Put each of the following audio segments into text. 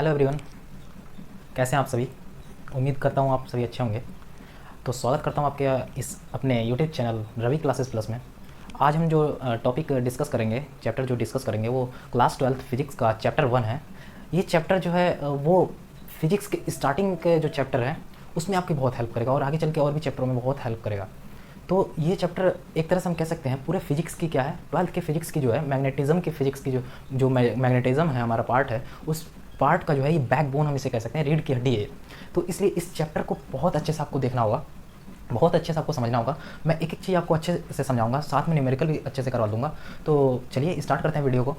Hello everyone, कैसे हैं आप सभी। उम्मीद करता हूँ आप सभी अच्छे होंगे। तो स्वागत करता हूँ आपके इस अपने YouTube channel Ravi classes plus में। आज हम जो टॉपिक डिस्कस करेंगे, चैप्टर जो डिस्कस करेंगे वो क्लास 12 फिजिक्स का चैप्टर 1 है। ये चैप्टर जो है वो फिजिक्स के स्टार्टिंग के जो चैप्टर है उसमें आपकी बहुत हेल्प करेगा और आगे चल के और भी चैप्टरों में बहुत हेल्प करेगा। तो ये चैप्टर एक तरह से हम कह सकते हैं पूरे फिजिक्स की क्या है, 12th के फिजिक्स की जो है मैग्नेटिज्म की फिजिक्स की जो मैग्नेटिज्म है हमारा पार्ट है, उस पार्ट का जो है ये बैकबोन हम इसे कह सकते हैं, रीढ़ की हड्डी है। तो इसलिए इस चैप्टर को बहुत अच्छे से आपको देखना होगा, बहुत अच्छे से आपको समझना होगा। मैं एक एक चीज़ आपको अच्छे से समझाऊंगा, साथ में न्यूमेरिकल भी अच्छे से करवा दूंगा। तो चलिए स्टार्ट करते हैं वीडियो को।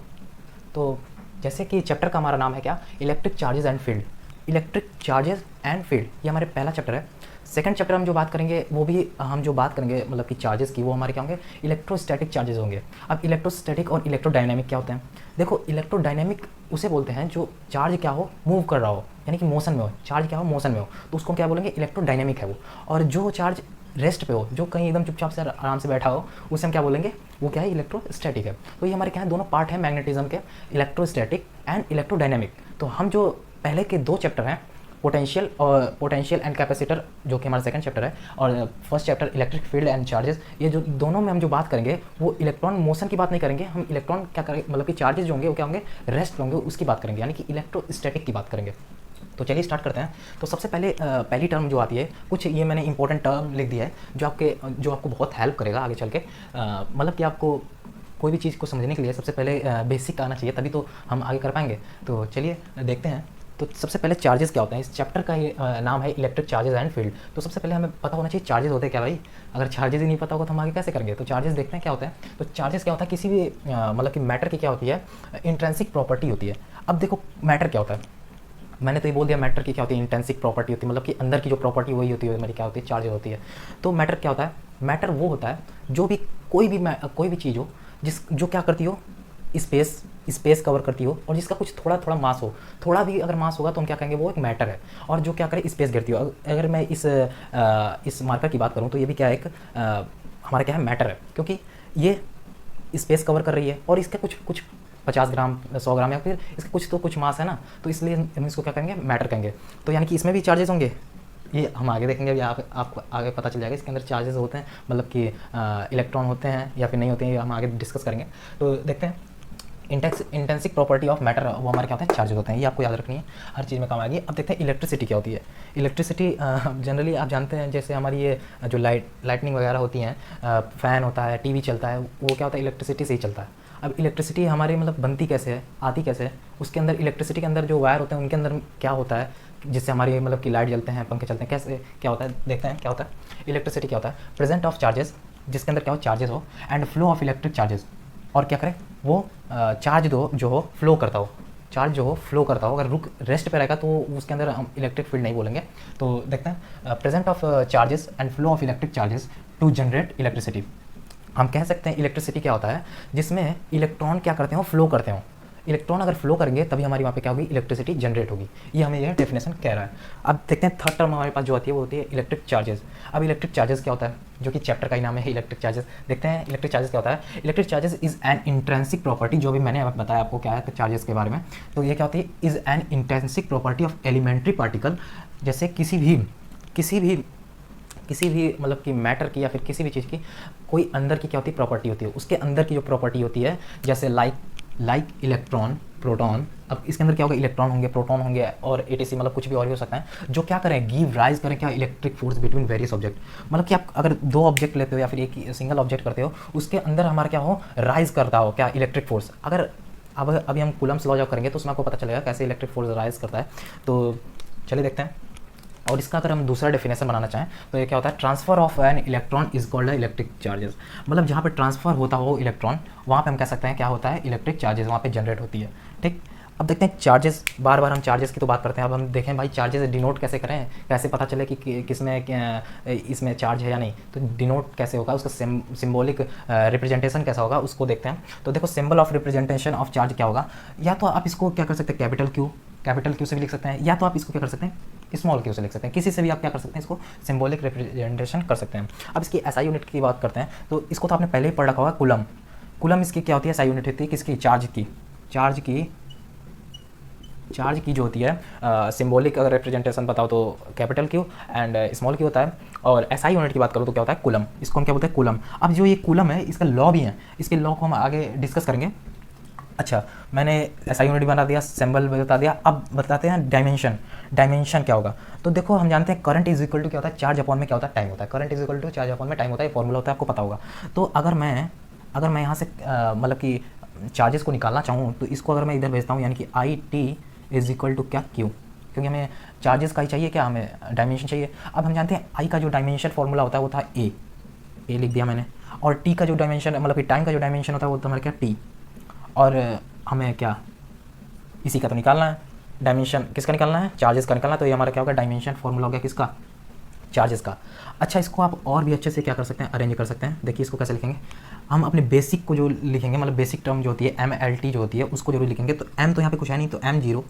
तो जैसे कि चैप्टर का हमारा नाम है क्या, electric charges and field. Electric charges and field ये हमारे पहला चैप्टर है। सेकंड चैप्टर हम जो बात करेंगे वो भी हम जो बात करेंगे मतलब कि चार्जेस की, वो हमारे क्या होंगे, इलेक्ट्रोस्टैटिक चार्जेस होंगे। अब इलेक्ट्रोस्टैटिक और इलेक्ट्रोडायनेमिक क्या होते हैं। देखो इलेक्ट्रोडायनेमिक उसे बोलते हैं जो चार्ज क्या हो, मूव कर रहा हो, यानी कि मोशन में हो। चार्ज क्या हो, मोशन में हो, तो उसको क्या बोलेंगे, इलेक्ट्रोडायनेमिक है वो। और जो चार्ज रेस्ट पे हो, जो कहीं एकदम चुपचाप से आराम से बैठा हो, उसे हम क्या बोलेंगे, वो क्या है, इलेक्ट्रोस्टैटिक है। तो ये हमारे क्या है, दोनों पार्ट है मैग्नेटिज्म के, इलेक्ट्रोस्टैटिक एंड इलेक्ट्रोडायनेमिक। तो हम जो पहले के दो चैप्टर हैं, पोटेंशियल एंड कैपेसिटर, जो कि हमारा सेकंड चैप्टर है, और first chapter electric field and charges, ये जो दोनों में हम जो बात करेंगे वो इलेक्ट्रॉन मोशन की बात नहीं करेंगे। हम इलेक्ट्रॉन क्या करेंगे, मतलब कि चार्जेस जो होंगे वो क्या होंगे, रेस्ट होंगे, उसकी बात करेंगे, यानी कि इलेक्ट्रोस्टैटिक की बात करेंगे। तो चलिए स्टार्ट करते हैं। तो सबसे पहले पहली टर्म जो आती है, कुछ ये मैंने इंपॉर्टेंट टर्म लिख दिया है जो आपको बहुत हेल्प करेगा आगे चल के। मतलब कि आपको कोई भी चीज़ को समझने के लिए सबसे पहले बेसिक आना चाहिए, तभी तो हम आगे कर पाएंगे। तो चलिए देखते हैं। तो सबसे पहले चार्जेस क्या होते हैं। इस चैप्टर का ही नाम है इलेक्ट्रिक चार्जेस एंड फील्ड। तो सबसे पहले हमें पता होना चाहिए चार्जेस होते हैं क्या भाई। अगर चार्जेस ही नहीं पता होगा तो हम आगे कैसे करेंगे। तो चार्जेस देखते हैं क्या होता है। तो चार्जेस क्या होता है, किसी भी मतलब कि मैटर की क्या होती है, इंट्रिंसिक प्रॉपर्टी होती है। अब देखो मैटर क्या होता है, मैंने तो ये बोल दिया मैटर की क्या होती है, इंटेंसिक प्रॉपर्टी होती है, मतलब कि अंदर की जो प्रॉपर्टी वही होती है मेरी क्या होती है, चार्ज होती है। तो मैटर क्या होता है, मैटर वो होता है जो भी कोई भी चीज़ हो जो क्या करती हो, स्पेस कवर करती हो, और जिसका कुछ थोड़ा थोड़ा मास हो, थोड़ा भी अगर मास होगा तो हम क्या कहेंगे, वो एक मैटर है। और जो क्या करे, स्पेस घेरती हो। अगर मैं इस मार्कर की बात करूँ तो ये भी क्या है, एक हमारा क्या है, मैटर है, क्योंकि ये स्पेस कवर कर रही है और इसका कुछ कुछ 50 ग्राम 100 ग्राम या फिर इसका कुछ तो कुछ मास है ना, तो इसलिए हम इसको क्या करेंगे, मैटर कहेंगे। तो यानी कि इसमें भी चार्जेस होंगे, ये हम आगे देखेंगे, अभी आपको आगे पता चल जाएगा इसके अंदर चार्जेस होते हैं, मतलब कि इलेक्ट्रॉन होते हैं या फिर नहीं होते हैं, ये हम आगे डिस्कस करेंगे। तो देखते हैं इंटेंसिक प्रॉपर्टी ऑफ मैटर, वो हमारे क्या होते हैं, चार्जेस होते हैं। ये आपको याद रखनी है, हर चीज़ में काम आएगी। अब देखते हैं इलेक्ट्रिसिटी क्या होती है। इलेक्ट्रिसिटी जनरली आप जानते हैं, जैसे हमारी ये जो लाइटनिंग वगैरह होती हैं, फ़ैन होता है, टीवी चलता है, वो क्या होता है, इलेक्ट्रिसिटी से ही चलता है। अब इलेक्ट्रिसिटी हमारी मतलब बनती कैसे है, आती कैसे है, उसके अंदर इलेक्ट्रिसिटी के अंदर जो वायर होते हैं उनके अंदर क्या होता है, जिससे हमारी मतलब कि लाइट जलते हैं, पंखे चलते हैं, कैसे क्या होता है, देखते हैं क्या होता है। इलेक्ट्रिसिटी क्या होता है, प्रेजेंट ऑफ चार्जेस, जिसके अंदर क्या हो, चार्जेस हो, and flow of electric charges, और क्या करें, वो चार्ज जो हो फ्लो करता हो, चार्ज जो हो फ्लो करता हो। अगर रेस्ट पे रहेगा तो उसके अंदर हम इलेक्ट्रिक फील्ड नहीं बोलेंगे। तो देखते हैं, present of charges and flow of electric charges to generate electricity. हम कह सकते हैं इलेक्ट्रिसिटी क्या होता है, जिसमें इलेक्ट्रॉन क्या करते हो, फ्लो करते हो। इलेक्ट्रॉन अगर फ्लो करेंगे तभी हमारी वहाँ पे क्या होगी, इलेक्ट्रिसिटी जनरेट होगी। ये हमें यह डेफिनेशन कह रहा है। अब देखते हैं थर्ड टर्म हमारे पास जो आती है वो होती है इलेक्ट्रिक चार्जेस। अब इलेक्ट्रिक चार्जेस क्या होता है, जो कि चैप्टर का ही नाम है इलेक्ट्रिक चार्जेस। देखते हैं इलेक्ट्रिक चार्जेस क्या होता है। Electric charges is an intrinsic property, जो भी मैंने बताया आपको क्या है चार्जेस के बारे में। तो ये क्या होती है, is an intrinsic property of elementary particle. जैसे किसी भी मतलब कि मैटर की या फिर किसी भी चीज़ की कोई अंदर की क्या होती है, प्रॉपर्टी होती है, उसके अंदर की जो प्रॉपर्टी होती है, जैसे लाइक इलेक्ट्रॉन, प्रोटॉन। अब इसके अंदर क्या होगा, इलेक्ट्रॉन होंगे, प्रोटॉन होंगे, और एटीसी मतलब कुछ भी और भी हो सकता है, जो क्या करें, गिव राइज करें क्या, electric force between various object. मतलब कि आप अगर दो ऑब्जेक्ट लेते हो या फिर एक सिंगल ऑब्जेक्ट करते हो, उसके अंदर हमारा क्या हो, राइज करता हो क्या, इलेक्ट्रिक फोर्स। अगर अब अभी हम कूलम्स लॉ जब करेंगे तो उसमें आपको पता चलेगा कैसे इलेक्ट्रिक फोर्स राइज करता है। तो चलिए देखते हैं। और इसका अगर हम दूसरा डेफिनेशन बनाना चाहें तो ये क्या होता है, transfer of an electron is called electric charges. मतलब जहाँ पे ट्रांसफर होता हो इलेक्ट्रॉन, वहाँ पे हम कह सकते हैं क्या होता है, इलेक्ट्रिक चार्जेस वहाँ पे जनरेट होती है। ठीक, अब देखते हैं चार्जेस, बार बार हम चार्जेस की तो बात करते हैं, अब हम देखें भाई चार्जेस डिनोट कैसे करें, कैसे पता चले कि किसमें इसमें चार्ज है या नहीं। तो डिनोट कैसे होगा, उसका सिंबॉलिक रिप्रेजेंटेशन कैसा होगा, उसको देखते हैं। तो देखो symbol of representation of charge क्या होगा, या तो आप इसको क्या कर सकते हैं, कैपिटल क्यू से भी लिख सकते हैं, या तो आप इसको क्या कर सकते हैं, स्मॉल क्यू से लिख सकते हैं। किसी से भी आप क्या कर सकते हैं, इसको सिंबॉलिक रिप्रेजेंटेशन कर सकते हैं। अब इसकी एसआई यूनिट की बात करते हैं, तो इसको तो आपने पहले ही पढ़ रखा होगा, कूलम इसकी क्या होती है, एसआई यूनिट होती है किसकी, चार्ज की चार्ज की जो होती है सिंबॉलिक अगर रिप्रेजेंटेशन बताओ तो capital Q and small Q होता है, और एसआई यूनिट की बात करूँ तो क्या होता है कूलम, इसको हम क्या बोलते हैं कूलम। अब जो ये कूलम है इसका लॉ भी है, इसके लॉ को हम आगे डिस्कस करेंगे। अच्छा, मैंने एसआई यूनिट बना दिया, सिंबल बता दिया, अब बताते हैं डायमेंशन। डायमेंशन क्या होगा, तो देखो हम जानते हैं करंट इज इक्वल टू क्या होता है, चार्ज अपॉन में क्या होता है टाइम होता है, current is equal to charge upon में टाइम होता है, फॉर्मूला होता है आपको पता होगा। तो अगर मैं यहाँ से मतलब कि चार्जेस को निकालना चाहूँ तो इसको अगर मैं इधर भेजता हूँ यानी कि I T is equal to क्या क्यू, क्योंकि हमें चार्जेस का ही चाहिए, क्या हमें डायमेंशन चाहिए। अब हम जानते हैं आई का जो डायमेंशन फॉर्मूला होता है वो था ए लिख दिया मैंने, और टी का जो डायमेंशन मतलब कि टाइम का जो डायमेंशन होता है वो होता है हमारा क्या टी, और हमें क्या इसी का तो निकालना है, डायमेंशन किसका निकालना है, चार्जेस का निकालना है। तो ये हमारा क्या होगा, डायमेंशन फॉर्मूला हो गया किसका, चार्जेस का। अच्छा, इसको आप और भी अच्छे से क्या कर सकते हैं, अरेंज कर सकते हैं। देखिए इसको कैसे लिखेंगे, हम अपने बेसिक को जो लिखेंगे मतलब बेसिक टर्म जो होती है एम एल टी जो होती है उसको जरूर लिखेंगे। तो एम तो यहाँ पे कुछ है नहीं, तो एम जीरो,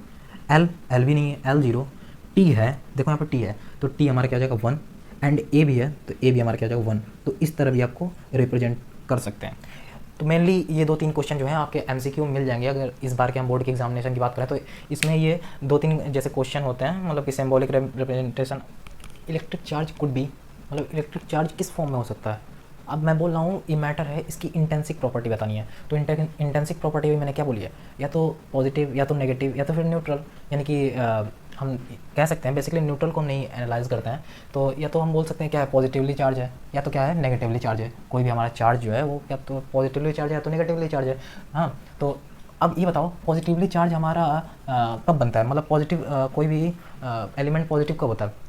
एल भी नहीं है, एल जीरो, टी है, देखो यहाँ पर टी है तो टी हमारा क्या हो जाएगा 1, एंड ए भी है तो ए भी हमारा क्या हो जाएगा 1। तो इस तरह भी आपको रिप्रेजेंट कर सकते हैं। तो मेनली ये 2-3 क्वेश्चन जो हैं आपके एमसीक्यू मिल जाएंगे अगर इस बार के हम बोर्ड के एग्जामिनेशन की बात करें तो इसमें ये 2-3 जैसे क्वेश्चन होते हैं, मतलब कि symbolic representation. Electric charge could be, मतलब इलेक्ट्रिक चार्ज किस फॉर्म में हो सकता है। अब मैं बोल रहा हूँ ये मैटर है, इसकी इंटेंसिक प्रॉपर्टी बतानी है। तो इंटेंसिक प्रॉपर्टी भी मैंने क्या बोली है, या तो पॉजिटिव या तो नेगेटिव या तो फिर न्यूट्रल, यानी कि हम कह सकते हैं बेसिकली न्यूट्रल को हम नहीं एनालाइज करते हैं, तो या तो हम बोल सकते हैं क्या है पॉजिटिवली चार्ज है या तो क्या है नेगेटिवली चार्ज है। कोई भी हमारा चार्ज जो है वो क्या तो पॉजिटिवली चार्ज है या तो नेगेटिवली चार्ज है। हाँ, तो अब ये बताओ पॉजिटिवली चार्ज हमारा कब बनता है, मतलब पॉजिटिव कोई भी एलिमेंट पॉजिटिव कब होता है,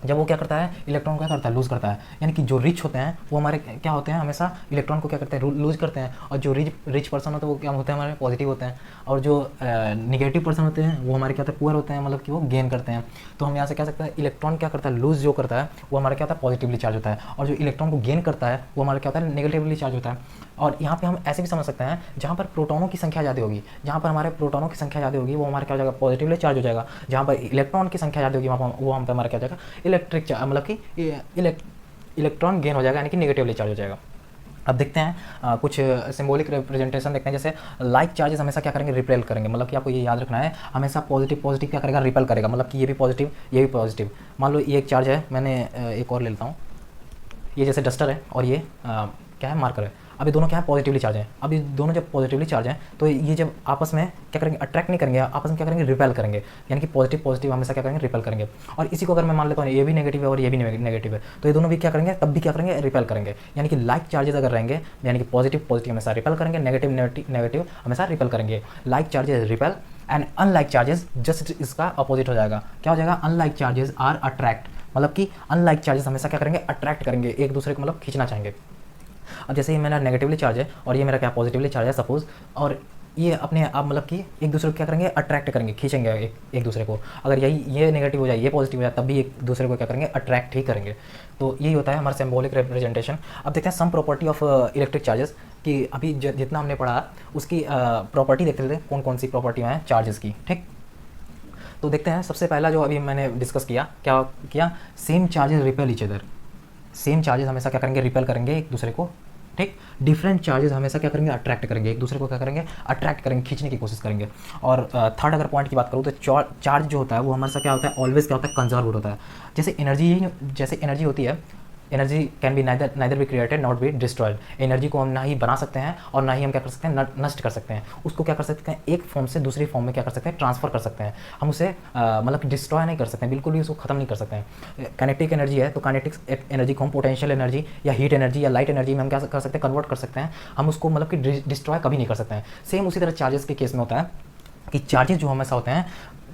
जब वो क्या करता है इलेक्ट्रॉन को क्या करता है लूज़ करता है। यानी कि जो रिच होते हैं वो हमारे क्या होते हैं हमेशा इलेक्ट्रॉन को क्या करते हैं लूज़ करते हैं, और जो रिच पर्सन होते हैं वो क्या होते हैं हमारे पॉजिटिव होते हैं, और जो निगेटिव पर्सन होते हैं वो हमारे क्या होते हैं पुअर होते हैं, मतलब कि वो गेन करते हैं। तो हम यहाँ से कह सकते हैं इलेक्ट्रॉन क्या करता है लूज़ जो करता है वो हमारा क्या होता है पॉजिटिवली चार्ज होता है, और जो इलेक्ट्रॉन को गेन करता है वो हमारा क्या होता है नेगेटिवली चार्ज होता है। और यहाँ पे हम ऐसे भी समझ सकते हैं जहाँ पर प्रोटॉनों की संख्या ज़्यादा होगी, जहाँ पर हमारे प्रोटॉनों की संख्या ज़्यादा होगी वो हमारा क्या हो जाएगा पॉजिटिवली चार्ज हो जाएगा, जहाँ पर इलेक्ट्रॉन की संख्या ज़्यादा होगी वहाँ पर वो हम पे हमारा क्या हो जाएगा इलेक्ट्रिक चार्ज, मतलब कि इलेक्ट्रॉन गेन हो जाएगा, यानी कि नेगेटिवली चार्ज हो जाएगा। अब देखते हैं कुछ सिंबॉलिक रिप्रेजेंटेशन देखते हैं। जैसे लाइक चार्जेस हमेशा क्या करेंगे रिपेल करेंगे, मतलब कि आपको ये याद रखना है हमेशा पॉजिटिव क्या करेगा रिपेल करेगा, मतलब कि ये भी पॉजिटिव ये भी पॉजिटिव। मान लो ये एक चार्ज है, मैंने एक और ले लेता हूँ, ये जैसे डस्टर है और ये क्या है मार्कर है। अब ये दोनों क्या है पॉजिटिवली चार्ज है। अब ये दोनों जब पॉजिटिवली चार्ज हैं तो ये जब आपस में क्या करेंगे अट्रैक्ट नहीं करेंगे, आपस में क्या करेंगे रिपेल करेंगे, यानी कि पॉजिटिव हमेशा क्या करेंगे रिपेल करेंगे। और इसी को अगर मैं मान लेता हूँ ये भी नेगेटिव है और ये भी नेगेटिव है तो ये दोनों भी क्या करेंगे तब भी क्या करेंगे रिपेल करेंगे। यानी कि लाइक चार्जेस अगर रहेंगे यानी कि पॉजिटिव हमेशा रिपेल करेंगे, नेगेटिव हमेशा रिपेल करेंगे। Like charges repel and unlike charges just इसका अपोजिट हो जाएगा। क्या हो जाएगा अनलाइक चार्जेस आर अट्रैक्ट, मतलब कि अनलाइक चार्जेस हमेशा क्या करेंगे अट्रैक्ट करेंगे, एक दूसरे को मतलब खींचना चाहेंगे। अब जैसे ये मेरा नेगेटिवली चार्ज है और ये मेरा क्या पॉजिटिवली चार्ज है सपोज, और ये अपने आप मतलब कि एक दूसरे को क्या करेंगे अट्रैक्ट करेंगे खींचेंगे एक दूसरे को। अगर ये नेगेटिव हो जाए ये पॉजिटिव हो जाए तब भी एक दूसरे को क्या करेंगे अट्रैक्ट ही करेंगे। तो यही होता है हमारा सिंबॉलिक रिप्रेजेंटेशन। अब देखते हैं sum property of electric charges कि अभी जितना हमने पढ़ा उसकी प्रॉपर्टी देखते थे कौन कौन सी प्रॉपर्टी हैं चार्जेस की। ठीक, तो देखते हैं सबसे पहला जो अभी मैंने डिस्कस किया क्या किया, same charges repel each other. Same charges हमेशा क्या करेंगे रिपेल करेंगे एक दूसरे को। ठीक, डिफरेंट चार्जेस हमेशा क्या करेंगे अट्रैक्ट करेंगे एक दूसरे को, क्या करेंगे अट्रैक्ट करेंगे खींचने की कोशिश करेंगे। और थर्ड अगर पॉइंट की बात करूँ तो चार्ज जो होता है वो हमारे साथ क्या होता है ऑलवेज क्या होता है कंजर्व्ड होता है। जैसे एनर्जी होती है, energy can be neither be created not be destroyed. Energy को हम ना ही बना सकते हैं और ना ही हम क्या कर सकते हैं नष्ट कर सकते हैं, उसको क्या कर सकते हैं एक फॉर्म से दूसरी फॉर्म में क्या कर सकते हैं ट्रांसफर कर सकते हैं। हम उसे मतलब डिस्ट्रॉय नहीं कर सकते हैं, बिल्कुल भी उसको खत्म नहीं कर सकते हैं। काइनेटिक एनर्जी है तो काइनेटिक एनर्जी को हम पोटेंशियल एनर्जी या हीट एनर्जी या लाइट एनर्जी में हम क्या कर सकते हैं कन्वर्ट कर सकते हैं, हम उसको मतलब कि डिस्ट्रॉय कभी नहीं कर सकते हैं। सेम उसी तरह चार्जेस के केस में होता है कि चार्जेस जो हमेशा होते हैं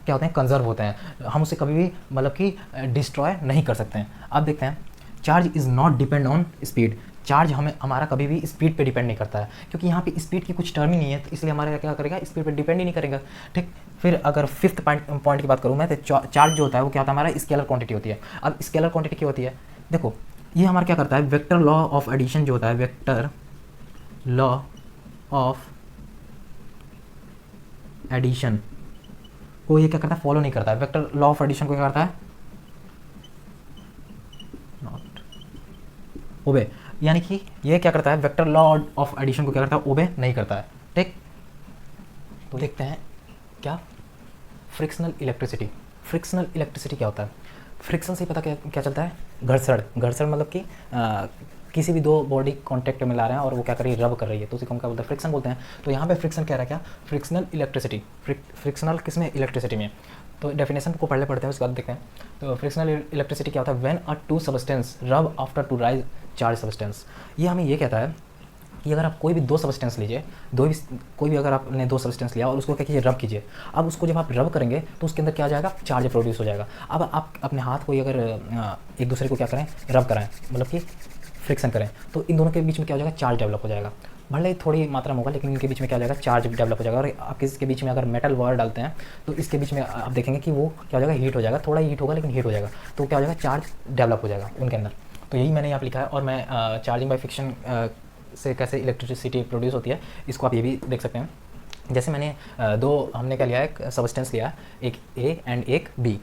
क्या होते हैं कंजर्व होते हैं, हम उसे कभी भी मतलब कि डिस्ट्रॉय नहीं कर सकते हैं। अब देखते हैं charge is not depend on speed. Charge हमारा कभी भी स्पीड पे डिपेंड नहीं करता है, क्योंकि यहाँ पे स्पीड की कुछ टर्म ही नहीं है, तो इसलिए हमारा क्या करेगा स्पीड पे डिपेंड ही नहीं करेगा। ठीक, फिर अगर फिफ्थ पॉइंट की बात करूँ मैं तो चार्ज जो होता है वो क्या होता है हमारा स्केलर क्वांटिटी होती है। अब स्केलर क्वांटिटी क्या होती है, देखो ये हमारा क्या करता है वेक्टर लॉ ऑफ एडिशन जो होता है, वेक्टर लॉ ऑफ एडिशन को ये क्या करता है फॉलो नहीं करता है। वेक्टर लॉ ऑफ एडिशन को क्या करता है ओबे, यानी कि ये क्या करता है वेक्टर लॉ ऑफ एडिशन को क्या करता है ओबे नहीं करता है। ठीक, तो देखते हैं क्या फ्रिक्शनल इलेक्ट्रिसिटी। फ्रिक्शनल इलेक्ट्रिसिटी क्या होता है? फ्रिक्शन से पता क्या क्या चलता है? घर्षण। घर्षण मतलब कि किसी भी दो बॉडी कांटेक्ट में ला रहे हैं और वो क्या कर रही है, रब कर रही है, तो उसी को हम क्या बोलते हैं, फ्रिक्शन बोलते हैं। तो यहाँ पे फ्रिक्शन कह रहा है क्या? Frictional electricity. फ्रिक्शनल किसमें? इलेक्ट्रिसिटी में। तो डेफिनेशन को पढ़ते हैं, उसके बाद देखते हैं। तो फ्रिक्शनल इलेक्ट्रिसिटी क्या होता है? व्हेन अ टू सबस्टेंस रब after two rise charge substance. ये हमें ये कहता है कि अगर आप कोई भी दो सबस्टेंस लीजिए, कोई भी अगर आपने दो सबस्टेंस लिया और उसको क्या कीजिए, रब कीजिए। अब उसको जब आप रब करेंगे तो उसके अंदर क्या आ जाएगा? चार्ज प्रोड्यूस हो जाएगा। अब आप अपने हाथ को अगर एक दूसरे को क्या करें, रब कराएं, मतलब कि फ्रिक्शन करें, तो इन दोनों के बीच में क्या हो जाएगा? चार्ज डेवलप हो जाएगा। भले ही थोड़ी मात्रा में होगा, लेकिन इनके बीच में क्या हो जाएगा? चार्ज डेवलप हो जाएगा। और आप इसके बीच में अगर मेटल वायर डालते हैं तो इसके बीच में आप देखेंगे कि वो क्या हो जाएगा? हीट हो जाएगा। थोड़ा हीट होगा लेकिन हीट हो जाएगा, तो क्या हो जाएगा? चार्ज डेवलप हो जाएगा उनके अंदर। तो यही मैंने यहाँ पर लिखा है। और मैं चार्जिंग बाई फ्रिक्शन से कैसे इलेक्ट्रिसिटी प्रोड्यूस होती है इसको आप ये भी देख सकते हैं। जैसे मैंने हमने क्या लिया है, एक सबस्टेंस लिया, एक ए एंड एक बी।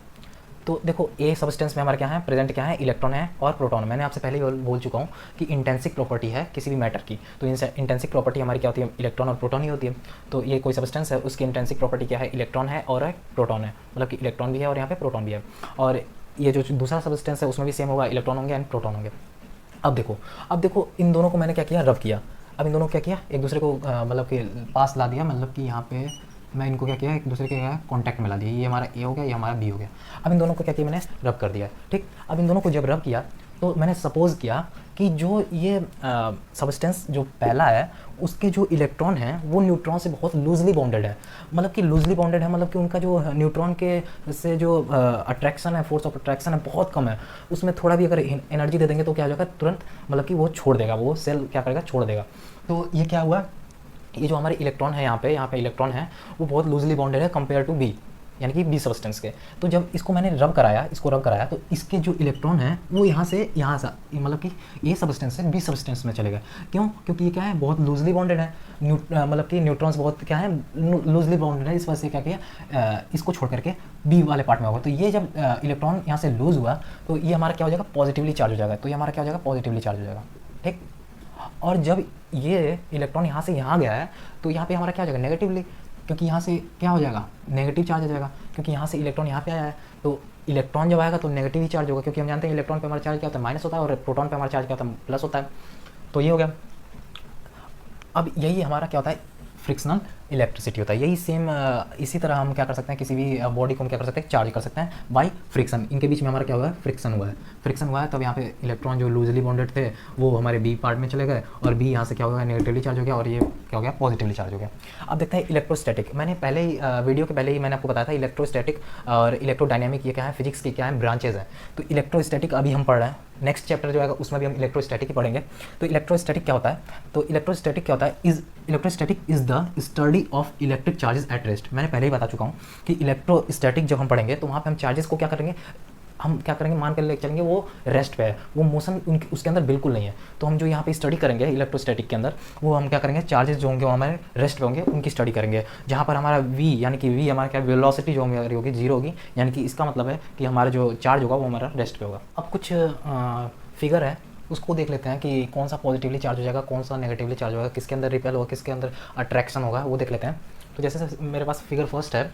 तो देखो ए सबस्टेंस में हमारा क्या है, प्रेजेंट क्या है? इलेक्ट्रॉन है और प्रोटॉन। मैंने आपसे पहले ही बोल चुका हूँ कि इंटेंसिक प्रॉपर्टी है किसी भी मैटर की। तो इंटेंसिक प्रॉपर्टी हमारी क्या होती है? इलेक्ट्रॉन और प्रोटॉन ही होती है। तो ये कोई सबस्टेंस है, उसकी इंटेंसिक प्रॉपर्टी क्या है? इलेक्ट्रॉन है और प्रोटॉन है, मतलब कि इलेक्ट्रॉन भी है और यहाँ पे प्रोटॉन भी है। और ये जो दूसरा सबस्टेंस है उसमें भी सेम होगा, इलेक्ट्रॉन होंगे एंड प्रोटॉन होंगे। अब देखो इन दोनों को मैंने क्या किया? रब किया। अब इन दोनों को क्या किया? एक दूसरे को मतलब कि पास ला दिया, मतलब कि यहाँ पे मैं इनको क्या किया? एक दूसरे के कांटेक्ट में ला दिया। ये हमारा ए हो गया, ये हमारा बी हो गया। अब इन दोनों को क्या किया? मैंने रब कर दिया। ठीक। अब इन दोनों को जब रब किया तो मैंने सपोज किया कि जो ये सबस्टेंस जो पहला है उसके जो इलेक्ट्रॉन हैं वो न्यूट्रॉन से बहुत लूजली बॉन्डेड है। मतलब कि लूजली बॉन्डेड है, मतलब कि उनका जो न्यूट्रॉन के से जो अट्रैक्शन है, फोर्स ऑफ अट्रैक्शन है, बहुत कम है। उसमें थोड़ा भी अगर एनर्जी दे देंगे तो क्या हो जाएगा? तुरंत मतलब कि वो छोड़ देगा, वो सेल क्या करेगा? छोड़ देगा। तो ये क्या हुआ? ये जो हमारे इलेक्ट्रॉन है यहाँ पे इलेक्ट्रॉन है वो बहुत लूजली बॉन्डेड है कंपेयर टू बी, यानी कि बी सबस्टेंस के। तो जब इसको मैंने रब कराया तो इसके जो इलेक्ट्रॉन है वो यहाँ से मतलब कि ए सबस्टेंस से बी सबस्टेंस में चलेगा। क्यों? क्योंकि ये क्या है? बहुत लूजली बॉन्डेड है। मतलब कि न्यूट्रॉन्स बहुत क्या है? लूजली बॉन्डेड है। इस वजह से क्या किया? इसको छोड़ करके बी वाले पार्ट में होगा। तो ये जब इलेक्ट्रॉन यहाँ से लूज हुआ तो ये हमारा क्या हो जाएगा? पॉजिटिवली चार्ज हो जाएगा। तो ये हमारा क्या हो जाएगा? पॉजिटिवली चार्ज हो जाएगा। ठीक। और जब ये इलेक्ट्रॉन यहाँ से यहाँ गया है तो यहाँ पे हमारा क्या हो जाएगा? नेगेटिवली, क्योंकि यहाँ से क्या हो जाएगा? नेगेटिव चार्ज आ जाएगा, क्योंकि यहाँ से इलेक्ट्रॉन यहाँ पे आया है। तो इलेक्ट्रॉन जब आएगा तो नेगेटिव ही चार्ज होगा, क्योंकि हम जानते हैं इलेक्ट्रॉन पे हमारा चार्ज क्या होता है? माइनस होता है, और प्रोटॉन पे हमारा चार्ज क्या होता है? प्लस होता है। तो ये हो गया। अब यही हमारा क्या होता है? फ्रिक्शनल इलेक्ट्रिसिटी होता है। यही सेम इसी तरह हम क्या कर सकते हैं? किसी भी बॉडी को हम क्या कर सकते हैं? चार्ज कर सकते हैं बाय फ्रिक्शन। इनके बीच में हमारा क्या हुआ है? फ्रिक्शन हुआ है। तब यहाँ पे इलेक्ट्रॉन जो लूजली बॉन्डेड थे वो हमारे बी पार्ट में चले गए, और बी यहाँ से क्या हो गया? नेगेटिवली चार्ज हो गया, और ये क्या हो गया? पॉजिटिवली चार्ज हो गया। अब देखते हैं इलेक्ट्रोस्टैटिक। मैंने पहले ही वीडियो के पहले ही मैंने आपको बताया था इलेक्ट्रोस्टैटिक और इलेक्ट्रोडायनेमिक ये क्या है? फिजिक्स के क्या है? ब्रांचेज हैं। तो इलेक्ट्रोस्टैटिक अभी हम पढ़ रहे हैं, नेक्स्ट चैप्टर जो आएगा उसमें भी हम इलेक्ट्रोस्टैटिक ही पढ़ेंगे। तो इलेक्ट्रोस्टैटिक क्या होता है? तो इलेक्ट्रोस्टैटिक क्या होता है? Electrostatic is the study of electric charges at rest. मैंने पहले ही बता चुका हूँ कि इलेक्ट्रोस्टैटिक जब हम पढ़ेंगे तो वहाँ पे हम चार्जेस को क्या करेंगे? मान कर ले चलेंगे वो रेस्ट पे है, वो मोशन उसके अंदर बिल्कुल नहीं है। तो हम जो यहाँ पे स्टडी करेंगे इलेक्ट्रोस्टैटिक के अंदर, वो हम क्या करेंगे? चार्जेस जो होंगे वो हमारे रेस्ट पे होंगे, उनकी स्टडी करेंगे। जहाँ पर हमारा वी यानी कि वी हमारा क्या वेलोसिटी जो होगी जीरो होगी, यानी कि इसका मतलब है कि हमारा जो चार्ज होगा वो हमारा रेस्ट पे होगा। अब कुछ फिगर है उसको देख लेते हैं कि कौन सा पॉजिटिवली चार्ज हो जाएगा, कौन सा नेगेटिवली चार्ज होगा, किसके अंदर रिपेल होगा, किसके अंदर अट्रैक्शन होगा, वो देख लेते हैं। तो जैसे मेरे पास फिगर फर्स्ट है।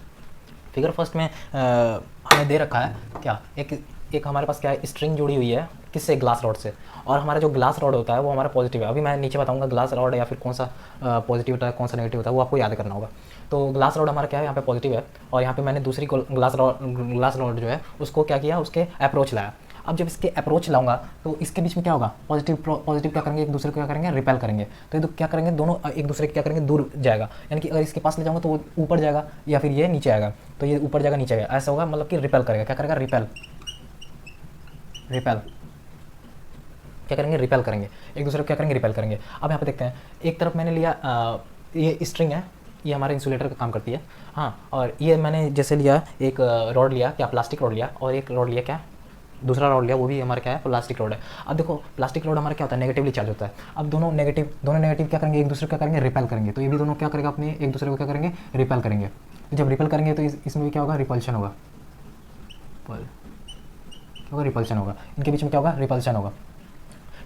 फिगर फर्स्ट में हमें दे रखा है क्या? एक हमारे पास क्या है? स्ट्रिंग जुड़ी हुई है किससे? ग्लास रॉड से। और हमारा जो ग्लास रॉड होता है वो हमारा पॉजिटिव है। अभी मैं नीचे बताऊंगा ग्लास रॉड या फिर कौन सा पॉजिटिव होता है कौन सा नेगेटिव होता है, वो आपको याद करना होगा। तो ग्लास रॉड हमारा क्या है? यहाँ पे पॉजिटिव है, और यहाँ पे मैंने दूसरी ग्लास रॉड जो है उसको क्या किया? उसके अप्रोच लाया। अब जब इसके अप्रोच लाऊंगा तो इसके बीच में क्या होगा? पॉजिटिव क्या करेंगे? एक दूसरे को क्या करेंगे? रिपेल करेंगे। तो ये क्या करेंगे? दोनों एक दूसरे के क्या करेंगे? दूर जाएगा। यानी कि अगर इसके पास ले जाऊंगा तो वो ऊपर जाएगा, या फिर ये नीचे आएगा। तो ये ऊपर जाएगा नीचे आएगा, ऐसा होगा। मतलब कि रिपेल करेगा। क्या करेगा? रिपेल क्या करेंगे? रिपेल करेंगे। एक दूसरे को क्या करेंगे? रिपेल करेंगे। अब यहाँ पे देखते हैं, एक तरफ मैंने लिया ये स्ट्रिंग है, ये हमारे इंसुलेटर का काम करती है। हाँ, और ये मैंने जैसे लिया एक रॉड लिया, क्या? प्लास्टिक रॉड लिया, और एक रॉड लिया क्या? दूसरा रॉड लिया, वो भी हमारा क्या है? प्लास्टिक रॉड है। अब देखो प्लास्टिक रॉड हमारा क्या होता है? नेगेटिवली चार्ज होता है। अब दोनों नेगेटिव क्या करेंगे? एक दूसरे को क्या करेंगे? रिपेल करेंगे। तो ये भी दोनों क्या करेगा? अपने एक दूसरे को क्या करेंगे? रिपेल करेंगे। तो जब रिपेल करेंगे तो इसमें भी क्या होगा? रिपल्शन होगा। रिपल्शन होगा। इनके बीच में क्या होगा? रिपल्शन होगा।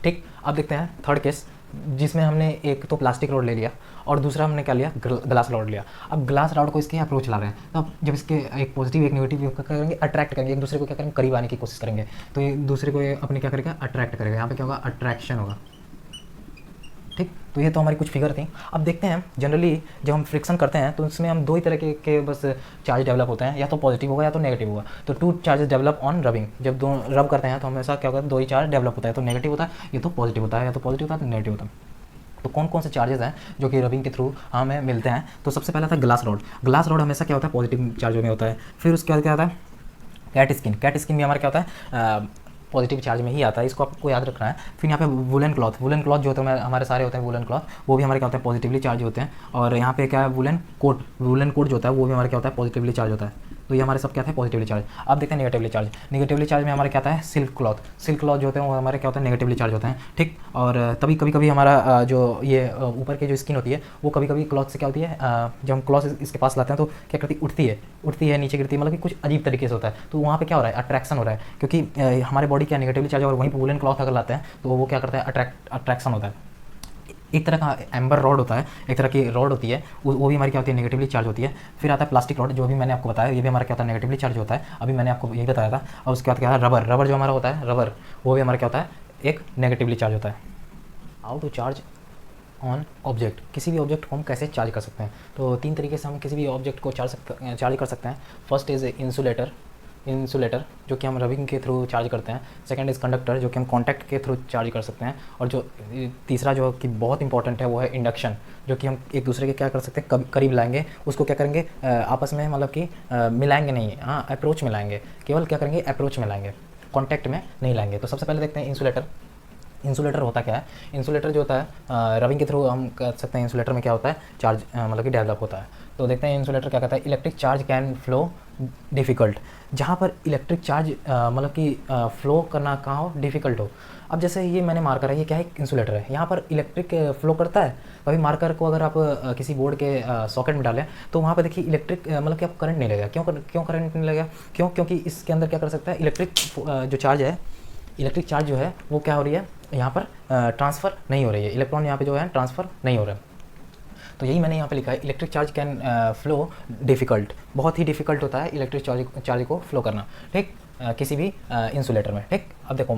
ठीक। अब देखते हैं थर्ड केस। जिसमें हमने एक तो प्लास्टिक रॉड ले लिया और दूसरा हमने क्या लिया, ग्लास रॉड लिया। अब ग्लास रॉड को इसके अप्रोच ला रहे हैं, तो अब जब इसके एक पॉजिटिव एक नेगेटिव क्या करेंगे, अट्रैक्ट करेंगे, एक दूसरे को क्या करेंगे, करीब आने की कोशिश करेंगे, तो एक दूसरे को ये अपने क्या करेगा, अट्रैक्ट करेगा। यहाँ पे क्या होगा, अट्रैक्शन होगा। ठीक, तो ये तो हमारी कुछ फिगर थी। अब देखते हैं जनरली जब हम फ्रिक्शन करते हैं तो उसमें हम दो ही तरह के बस चार्ज डेवलप होते हैं, या तो पॉजिटिव होगा या तो नेगेटिव होगा। तो two charges develop on rubbing, जब दो रब करते हैं तो हमेशा क्या होता है, दो ही चार्ज डेवलप होता है, तो नेगेटिव होता है, ये तो पॉजिटिव होता है, या तो पॉजिटिव होता है तो नेगेटिव होता है। तो कौन कौन से चार्जेस हैं जो कि रबिंग के थ्रू हमें मिलते हैं? तो सबसे पहला था ग्लास रॉड। ग्लास रॉड हमेशा क्या होता है, पॉजिटिव चार्ज में होता है। फिर उसके बाद क्या होता है, कैट स्किन। कैट स्किन भी हमारा क्या होता है, पॉजिटिव चार्ज में ही आता है, इसको आपको याद रखना है। फिर यहाँ पे वुलन क्लॉथ, वुलन क्लॉथ जो होते हैं हमारे सारे होते हैं वुलन क्लॉथ, वो भी हमारे क्या होते हैं, पॉजिटिवली चार्ज होते हैं। और यहाँ पे क्या है, वुलन कोट, वुलन कोट जो होता है वो भी हमारा क्या होता है, पॉजिटिवली चार्ज होता है। तो ये हमारे सब क्या थे, पॉजिटिवली चार्ज। अब देखते हैं नेगेटिवली चार्ज। नेगेटिवली चार्ज में हमारे क्या आता है, सिल्क क्लॉथ। सिल्क क्लॉथ जो होते हैं वो हमारे क्या होते हैं, नेगेटिवली चार्ज होते हैं। ठीक, और तभी कभी कभी हमारा जो ये ऊपर की जो स्किन होती है वो कभी कभी क्लॉथ से क्या होती है, जब हम क्लॉथ इसके पास लाते हैं तो क्या करती है, उठती है नीचे गिरती है, मतलब कि कुछ अजीब तरीके से होता है। तो वहाँ पे क्या हो रहा है, अट्रैक्शन हो रहा है, क्योंकि हमारे बॉडी क्या नेगेटिवली चार्ज, और वहीं पर वुलन क्लॉथ अगर लाते हैं तो वो क्या करता है, अट्रैक्शन होता है। एक तरह का एम्बर रॉड होता है, एक तरह की रॉड होती है, वो भी हमारी क्या होती है, नेगेटिवली चार्ज होती है। फिर आता है प्लास्टिक रॉड, जो भी मैंने आपको बताया, ये भी हमारा क्या होता है, नेगेटिवली चार्ज होता है। अभी मैंने आपको यही बताया था। और उसके बाद क्या है, रबर। रबर जो हमारा होता है, रबर वो भी हमारा क्या होता है, एक नेगेटिवली चार्ज होता है। How to charge on object, किसी भी ऑब्जेक्ट को हम कैसे चार्ज कर सकते हैं? तो 3 तरीके से हम किसी भी ऑब्जेक्ट को चार्ज कर सकते हैं। फर्स्ट इज़ इंसुलेटर जो कि हम रबिंग के थ्रू चार्ज करते हैं। सेकंड इज़ कंडक्टर जो कि हम कॉन्टैक्ट के थ्रू चार्ज कर सकते हैं। और जो तीसरा जो कि बहुत इंपॉर्टेंट है वो है इंडक्शन, जो कि हम एक दूसरे के क्या कर सकते हैं, करीब लाएंगे, उसको क्या करेंगे, आपस में मतलब कि मिलाएंगे नहीं, हाँ अप्रोच में लाएंगे, केवल क्या करेंगे, अप्रोच में लाएंगे, कॉन्टैक्ट में नहीं लाएंगे। तो सबसे पहले देखते हैं इंसुलेटर। इंसुलेटर होता क्या है? इंसुलेटर जो होता है रबिंग के थ्रू हम कर सकते हैं। इंसुलेटर में क्या होता है, चार्ज मतलब कि डेवलप होता है। तो देखते हैं इंसुलेटर क्या कहता है, electric charge can flow difficult, जहाँ पर इलेक्ट्रिक चार्ज मतलब कि फ्लो करना कहाँ हो, डिफ़िकल्ट हो। अब जैसे ये मैंने मार्कर है, ये क्या है, इंसुलेटर है, यहाँ पर इलेक्ट्रिक फ्लो करता है। कभी मार्कर को अगर आप किसी बोर्ड के सॉकेट में डालें तो वहाँ पर देखिए इलेक्ट्रिक मतलब कि आप करंट नहीं लगेगा। क्यों करंट नहीं लगेगा? क्योंकि इसके अंदर क्या कर सकता है, इलेक्ट्रिक जो चार्ज है, इलेक्ट्रिक चार्ज जो है वो क्या हो रही है, यहाँ पर ट्रांसफ़र नहीं हो रही है, इलेक्ट्रॉन यहाँ पे जो है ट्रांसफ़र नहीं हो रहा है। तो यही मैंने यहाँ पे लिखा है, electric charge can flow difficult, बहुत ही डिफ़िकल्ट होता है इलेक्ट्रिक चार्ज को फ्लो करना। ठीक, किसी भी इंसुलेटर में। ठीक, अब देखो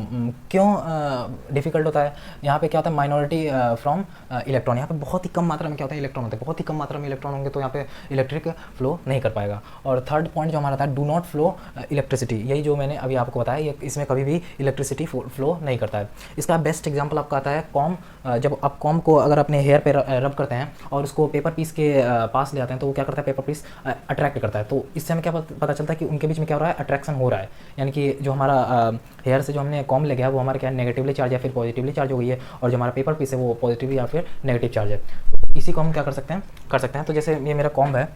क्यों डिफ़िकल्ट होता है। यहाँ पे क्या होता है, माइनॉरिटी फ्रॉम इलेक्ट्रॉन, यहाँ पे बहुत ही कम मात्रा में क्या होता है, इलेक्ट्रॉन होते हैं, बहुत ही कम मात्रा में इलेक्ट्रॉन होंगे, तो यहाँ पे इलेक्ट्रिक फ्लो नहीं कर पाएगा। और थर्ड पॉइंट जो हमारा था, डू नॉट फ्लो इलेक्ट्रिसिटी, यही जो मैंने अभी आपको बताया, ये इसमें कभी भी इलेक्ट्रिसिटी फ्लो नहीं करता है। इसका बेस्ट एग्जाम्पल आपका आता है कॉम। जब आप कॉम को अगर अपने हेयर पे रब करते हैं और उसको पेपर पीस के पास ले आते हैं तो वो क्या करता है, पेपर पीस अट्रैक्ट करता है। तो इससे हमें क्या पता चलता है कि उनके बीच में क्या हो रहा है, अट्रैक्शन हो रहा है। यानी कि जो हमारा हेयर से जो हमने कॉम ले गया वो हमारे क्या नेगेटिवली चार्ज या फिर पॉजिटिवली चार्ज हो गई है, और जो हमारा पेपर पीस है वो पॉजिटिवली या फिर नेगेटिव चार्ज है। तो इसी को हम क्या कर सकते हैं। तो जैसे ये मेरा कॉम्ब है,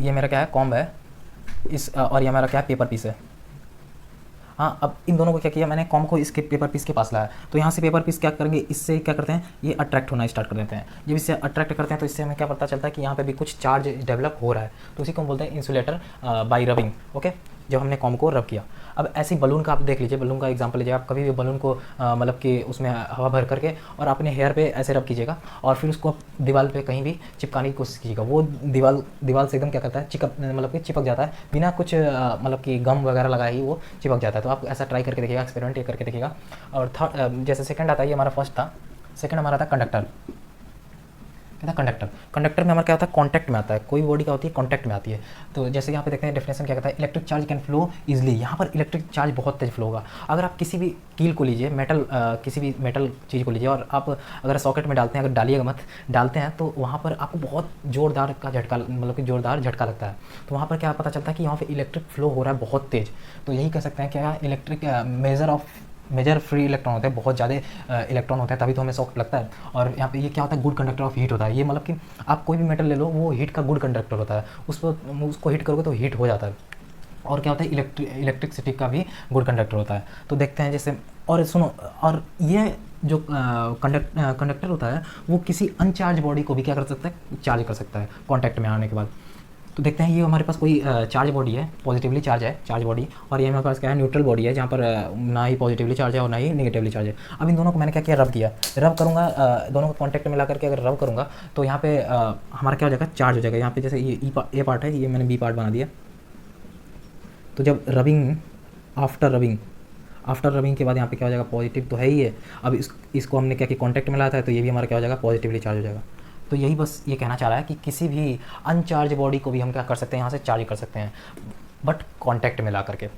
ये मेरा क्या है, कॉम्ब है और ये हमारा क्या है, पेपर पीस है। हाँ, अब इन दोनों को क्या किया मैंने, कॉम को इसके पेपर पीस के पास लाया, तो यहाँ से पेपर पीस क्या करेंगे, इससे क्या करते हैं, ये अट्रैक्ट होना स्टार्ट कर देते हैं। जब इससे अट्रैक्ट करते हैं तो इससे हमें क्या पता चलता है कि यहाँ पे भी कुछ चार्ज डेवलप हो रहा है, तो उसी को हम बोलते हैं इंसुलेटर बाय रबिंग। ओके, जब हमने कॉम को रब किया। अब ऐसी बलून का आप देख लीजिए, बलून का एग्जांपल लीजिए। आप कभी भी बलून को मतलब कि उसमें हवा भर करके और अपने हेयर पे ऐसे रब कीजिएगा, और फिर उसको आप दीवार पे कहीं भी चिपकाने की कोशिश कीजिएगा। वो दीवार से एकदम क्या करता है, मतलब कि चिपक जाता है, बिना कुछ मतलब कि गम वगैरह लगाए ही वो चिपक जाता है। तो आप ऐसा ट्राई करके देखिएगा, एक्सपेरिमेंट करके देखिएगा। और थर्ड, जैसे सेकंड आता है, ये हमारा फर्स्ट था, सेकंड हमारा था कंडक्टर। कंडक्टर में हमारा क्या होता है, कॉन्टैक्ट में आता है। कोई बॉडी क्या होती है, कॉन्टैक्ट में आती है। तो जैसे यहाँ पे देखते हैं डेफिनेशन क्या कहता है, electric charge can flow easily, यहाँ पर इलेक्ट्रिक चार्ज बहुत तेज फ्लो होगा। अगर आप किसी भी कील को लीजिए, किसी भी मेटल चीज़ को लीजिए, और आप अगर सॉकेट में डालते हैं, अगर डालिएगा मत, डालते हैं तो वहाँ पर आपको बहुत ज़ोरदार का झटका, मतलब कि ज़ोरदार झटका लगता है। तो वहाँ पर क्या पता चलता है कि यहाँ पर इलेक्ट्रिक फ्लो हो रहा है बहुत तेज़। तो यही कह सकते हैं क्या, इलेक्ट्रिक मेजर फ्री इलेक्ट्रॉन होते हैं, बहुत ज़्यादा इलेक्ट्रॉन होते हैं, तभी तो हमें शॉक लगता है। और यहाँ पे ये क्या होता है, गुड कंडक्टर ऑफ हीट होता है। ये मतलब कि आप कोई भी मेटल ले लो, वो हीट का गुड कंडक्टर होता है, उसको हीट करोगे तो हीट हो जाता है। और क्या होता है, इलेक्ट्रिसिटी का भी गुड कंडक्टर होता है। तो देखते हैं जैसे, और सुनो, और ये जो कंडक्टर होता है वो किसी अनचार्ज बॉडी को भी क्या कर सकता है, चार्ज कर सकता है कॉन्टैक्ट में आने के बाद। तो देखते हैं ये हमारे पास कोई चार्ज बॉडी है, पॉजिटिवली चार्ज है चार्ज बॉडी, और ये हमारे पास क्या है, न्यूट्रल बॉडी है जहाँ पर ना ही पॉजिटिवली चार्ज है और ना ही नेगेटिवली चार्ज है। अब इन दोनों को मैंने क्या किया, रब किया। रब करूँगा, दोनों को कॉन्टैक्ट में ला करके अगर रब करूँगा तो यहाँ पे हमारा क्या हो जाएगा, चार्ज हो जाएगा। यहाँ पे जैसे ये ए पार्ट है, ये मैंने बी पार्ट बना दिया। तो जब रबिंग, आफ्टर रबिंग के बाद यहाँ पे क्या हो जाएगा, पॉजिटिव तो है ही है। अब इसको हमने क्या किया, कॉन्टैक्ट में लाया था, तो ये भी हमारा क्या हो जाएगा, पॉजिटिवली चार्ज हो जाएगा। तो यही बस ये कहना चाह रहा है कि किसी भी अनचार्ज बॉडी को भी हम क्या कर सकते हैं, यहाँ से चार्ज कर सकते हैं, बट कॉन्टैक्ट में ला करके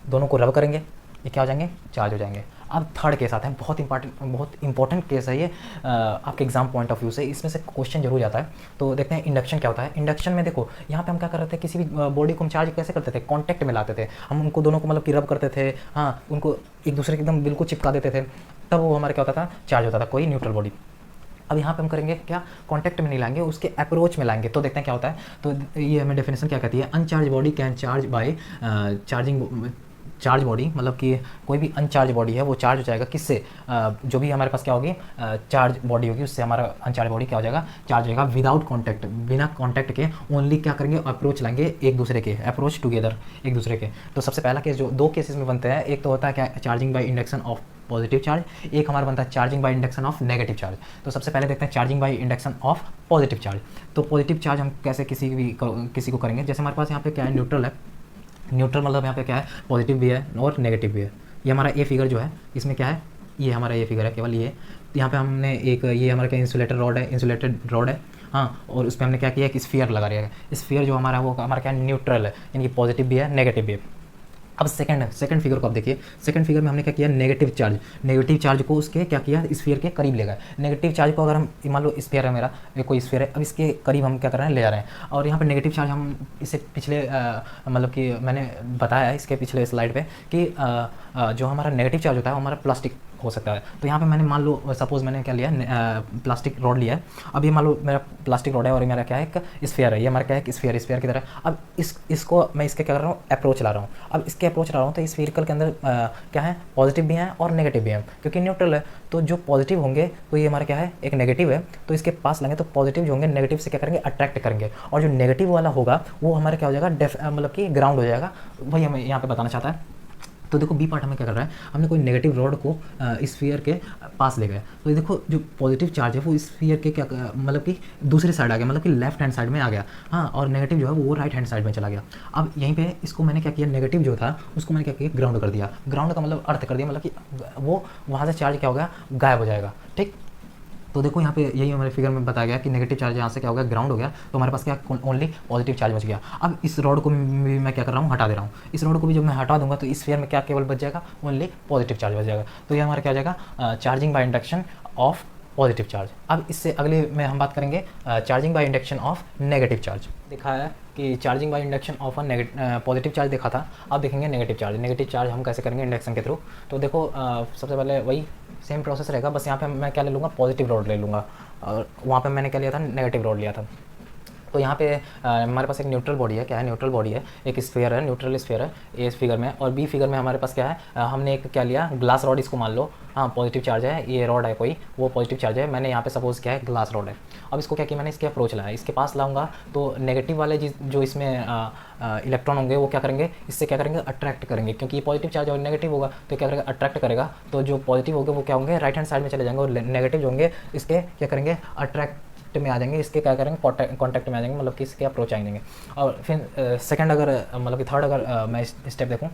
दोनों को रब करेंगे, ये क्या हो जाएंगे, चार्ज हो जाएंगे। अब थर्ड केस आता है, बहुत इंपॉर्टेंट केस है ये आपके एग्जाम पॉइंट ऑफ व्यू से, इसमें से क्वेश्चन जरूर जाता है। तो देखते हैं इंडक्शन क्या होता है। इंडक्शन में देखो यहाँ पे हम क्या कर रहे थे, किसी भी बॉडी को हम चार्ज कैसे करते थे, कॉन्टैक्ट में लाते थे हम उनको, दोनों को मतलब कि रब करते थे, हाँ, उनको एक दूसरे के एकदम बिल्कुल चिपका देते थे, तब वो हमारा क्या होता था, चार्ज होता था, कोई न्यूट्रल बॉडी। अब यहाँ पे हम करेंगे क्या, कॉन्टैक्ट में नहीं लाएंगे, उसके अप्रोच में लाएंगे। तो देखते हैं क्या होता है। तो ये हमें डेफिनेशन क्या कहती है, uncharged body can charge by charge body, मतलब कि कोई भी अनचार्ज बॉडी है वो चार्ज हो जाएगा किससे, जो भी हमारे पास क्या होगी, चार्ज बॉडी होगी, उससे हमारा अनचार्ज बॉडी क्या हो जाएगा, चार्ज होगा विदाउट कॉन्टैक्ट, बिना कॉन्टैक्ट के। ओनली क्या करेंगे, अप्रोच लाएंगे एक दूसरे के, अप्रोच टुगेदर एक दूसरे के। तो सबसे पहला केस जो दो केसेस में बनते हैं, एक तो होता है क्या, charging by induction of positive charge, एक हमारा बनता है charging by induction of negative charge. तो सबसे पहले देखते हैं charging by induction of positive charge. तो पॉजिटिव चार्ज हम कैसे किसी को करेंगे, जैसे हमारे पास यहाँ पे क्या है, न्यूट्रल है। न्यूट्रल मतलब यहाँ पे क्या है, पॉजिटिव भी है और नेगेटिव भी है। ये हमारा ए फिगर जो है, इसमें क्या है, ये हमारा ए फिगर है केवल ये। यहाँ पे हमने एक, ये हमारा क्या, इंसुलेटेड रॉड है, हाँ, और उस पर हमने क्या किया, एक स्फीयर लगा दिया है। स्फीयर जो हमारा वो हमारा क्या, न्यूट्रल है, यानी कि पॉजिटिव भी है नेगेटिव भी है। अब सेकंड फिगर को आप देखिए, सेकंड फिगर में हमने क्या किया, नेगेटिव चार्ज को उसके क्या किया, स्फीयर के करीब ले गए। नेगेटिव चार्ज को अगर हम, मान लो स्फीयर है मेरा, ये कोई स्फीयर है, अब इसके करीब हम क्या कर रहे हैं, ले जा रहे हैं। और यहाँ पे नेगेटिव चार्ज हम इसे पिछले मतलब कि मैंने बताया है इसके पिछले स्लाइड पे कि जो हमारा नेगेटिव चार्ज होता है वो हमारा प्लास्टिक हो सकता है। तो यहाँ पे मैंने मान लो, सपोज मैंने क्या लिया, प्लास्टिक रॉड लिया है। अब ये मान लो मेरा प्लास्टिक रॉड है और मेरा क्या है, एक स्फीयर है, ये हमारा क्या है, स्फीयर की तरह। अब इसको मैं इसके क्या कर रहा हूँ, अप्रोच ला रहा हूँ। अब इसके अप्रोच ला रहा हूँ तो इस स्फीरिकल के अंदर क्या है, पॉजिटिव भी हैं और नेगेटिव भी हैं, क्योंकि न्यूट्रल है। तो जो पॉजिटिव होंगे तो ये हमारा क्या है, एक नेगेटिव है, तो इसके पास लेंगे तो पॉजिटिव जो होंगे नेगेटिव से क्या करेंगे, अट्रैक्ट करेंगे, और जो नेगेटिव वाला होगा वो हमारा क्या हो जाएगा, मतलब कि ग्राउंड हो जाएगा। वही हमें यहाँ पे बताना चाहता है। तो देखो बी पार्ट हमें क्या कर रहा है, हमने कोई नेगेटिव रॉड को स्फीयर के पास ले गए। तो ये देखो जो पॉजिटिव चार्ज है वो स्फीयर के क्या, मतलब कि दूसरी साइड आ गया, मतलब कि लेफ्ट हैंड साइड में आ गया, हाँ, और नेगेटिव जो है वो राइट हैंड साइड में चला गया। अब यहीं पे इसको मैंने क्या किया, नेगेटिव जो था उसको मैंने क्या किया, ग्राउंड कर दिया। ग्राउंड का मतलब अर्थ कर दिया, मतलब कि वो वहाँ से चार्ज क्या होगा, गायब हो जाएगा, ठीक। तो देखो यहाँ पे यही हमारे फिगर में बताया गया कि नेगेटिव चार्ज यहाँ से क्या हो गया, ग्राउंड हो गया, तो हमारे पास क्या, ओनली पॉजिटिव चार्ज बच गया। अब इस रॉड को भी मैं क्या कर रहा हूँ, हटा दे रहा हूँ। इस रॉड को भी जब मैं हटा दूंगा तो इस स्फीयर में क्या केवल बच जाएगा, ओनली पॉजिटिव चार्ज बच जाएगा। तो ये हमारा क्या हो जाएगा, charging by induction of positive charge. अब इससे अगले में हम बात करेंगे charging by induction of negative charge. देखा है कि charging by induction of positive charge देखा था, अब देखेंगे नेगेटिव चार्ज हम कैसे करेंगे इंडक्शन के थ्रू। तो देखो सबसे पहले वही सेम प्रोसेस रहेगा, बस यहाँ पे मैं क्या ले लूँगा, पॉजिटिव रॉड ले लूँगा, और वहाँ पे मैंने क्या लिया था, नेगेटिव रॉड लिया था। तो यहाँ पे हमारे पास एक न्यूट्रल बॉडी है, क्या है, न्यूट्रल बॉडी है, एक स्फीयर है, न्यूट्रल स्फीयर है ए फिगर में, और बी फिगर में हमारे पास क्या है, हमने एक क्या लिया, ग्लास रॉड, इसको मान लो, हाँ, पॉजिटिव चार्ज है, ये रॉड है कोई, वो पॉजिटिव चार्ज है, मैंने यहाँ पे सपोज क्या है, ग्लास रॉड है। अब इसको क्या किया, मैंने इसके अप्रोच लाया, इसके पास लाऊंगा तो नेगेटिव वाले जो इसमें इलेक्ट्रॉन होंगे वो क्या करेंगे, इससे क्या करेंगे, अट्रैक्ट करेंगे, क्योंकि ये पॉजिटिव चार्ज और नेगेटिव होगा तो क्या करेगा, अट्रैक्ट करेगा। तो जो पॉजिटिव होंगे वो क्या होंगे, राइट हैंड साइड में चले जाएंगे, और नेगेटिव जो होंगे इसके क्या करेंगे, अट्रैक्ट में आ जाएंगे, इसके क्या करेंगे, कॉन्टैक्ट में आ जाएंगे, मतलब कि इसके अप्रोच आएंगे। और फिर सेकंड अगर मतलब कि थर्ड अगर मैं स्टेप देखूँ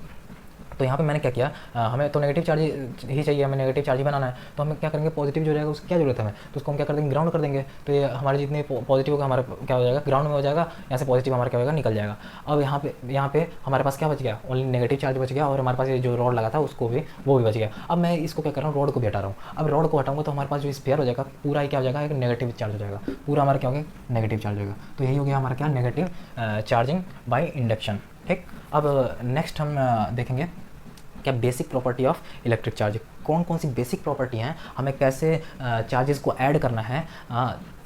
तो यहाँ पे मैंने क्या किया, हमें तो नेगेटिव चार्ज ही चाहिए, हमें नेगेटिव चार्ज ही बनाना है, तो हमें क्या करेंगे, पॉजिटिव जो रहेगा उसकी क्या जरूरत है हमें, तो उसको हम क्या कर देंगे, ग्राउंड कर देंगे। तो ये हमारे जितने पॉजिटिव होगा हमारा क्या हो जाएगा, ग्राउंड में हो जाएगा, यहाँ से पॉजिटिव हमारा क्या होगा, निकल जाएगा। अब यहाँ पे हमारे पास क्या बच गया, ओनली नेगेटिव चार्ज बच गया, और हमारे पास ये जो रॉड लगा था उसको भी, वो भी बच गया। अब मैं इसको क्या कर रहा हूँ, रॉड को भी हटा रहा हूँ। अब रॉड को हटाऊंगा तो हमारे पास जो स्फीयर हो जाएगा पूरा ही क्या हो जाएगा, एक नेगेटिव चार्ज हो जाएगा, पूरा हमारा क्या हो गया, नेगेटिव चार्ज होगा। तो यही हो गया हमारा क्या, नेगेटिव चार्जिंग बाय इंडक्शन, ठीक। अब नेक्स्ट हम देखेंगे क्या, basic property of electric charge, कौन कौन सी बेसिक प्रॉपर्टी हैं, हमें कैसे चार्जेस को ऐड करना है,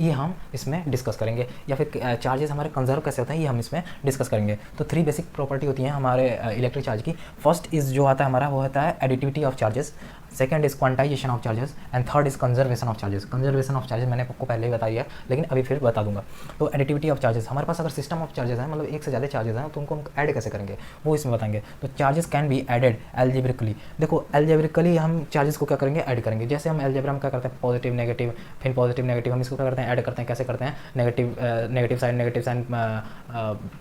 ये हम इसमें डिस्कस करेंगे, या फिर चार्जेस हमारे कंजर्व कैसे होते हैं ये हम इसमें डिस्कस करेंगे। तो 3 बेसिक प्रॉपर्टी होती हैं हमारे इलेक्ट्रिक चार्ज की। फर्स्ट इज जो आता है हमारा, वो होता है additivity of charges. Second is quantization of charges and third is conservation of charges. Conservation of charges मैंने आपको पहले ही बताया है, लेकिन अभी फिर बता दूंगा। तो एडिटिविटी ऑफ चार्जेस, हमारे पास अगर सिस्टम ऑफ चार्जेस है, मतलब एक से ज़्यादा चार्जेस हैं, तो उनको हम ऐड कैसे करेंगे वो इसमें बताएंगे। तो charges can be added algebraically. देखो एल्जेब्रिकली हम चार्जेस को क्या करेंगे, ऐड करेंगे। जैसे हम एल्जेब्रा में क्या करते हैं, पॉजिटिव नेगेटिव, फिर पॉजिटिव नेगेटिव, हम इसको क्या करते हैं, ऐड करते हैं। कैसे करते हैं, नेगेटिव साइन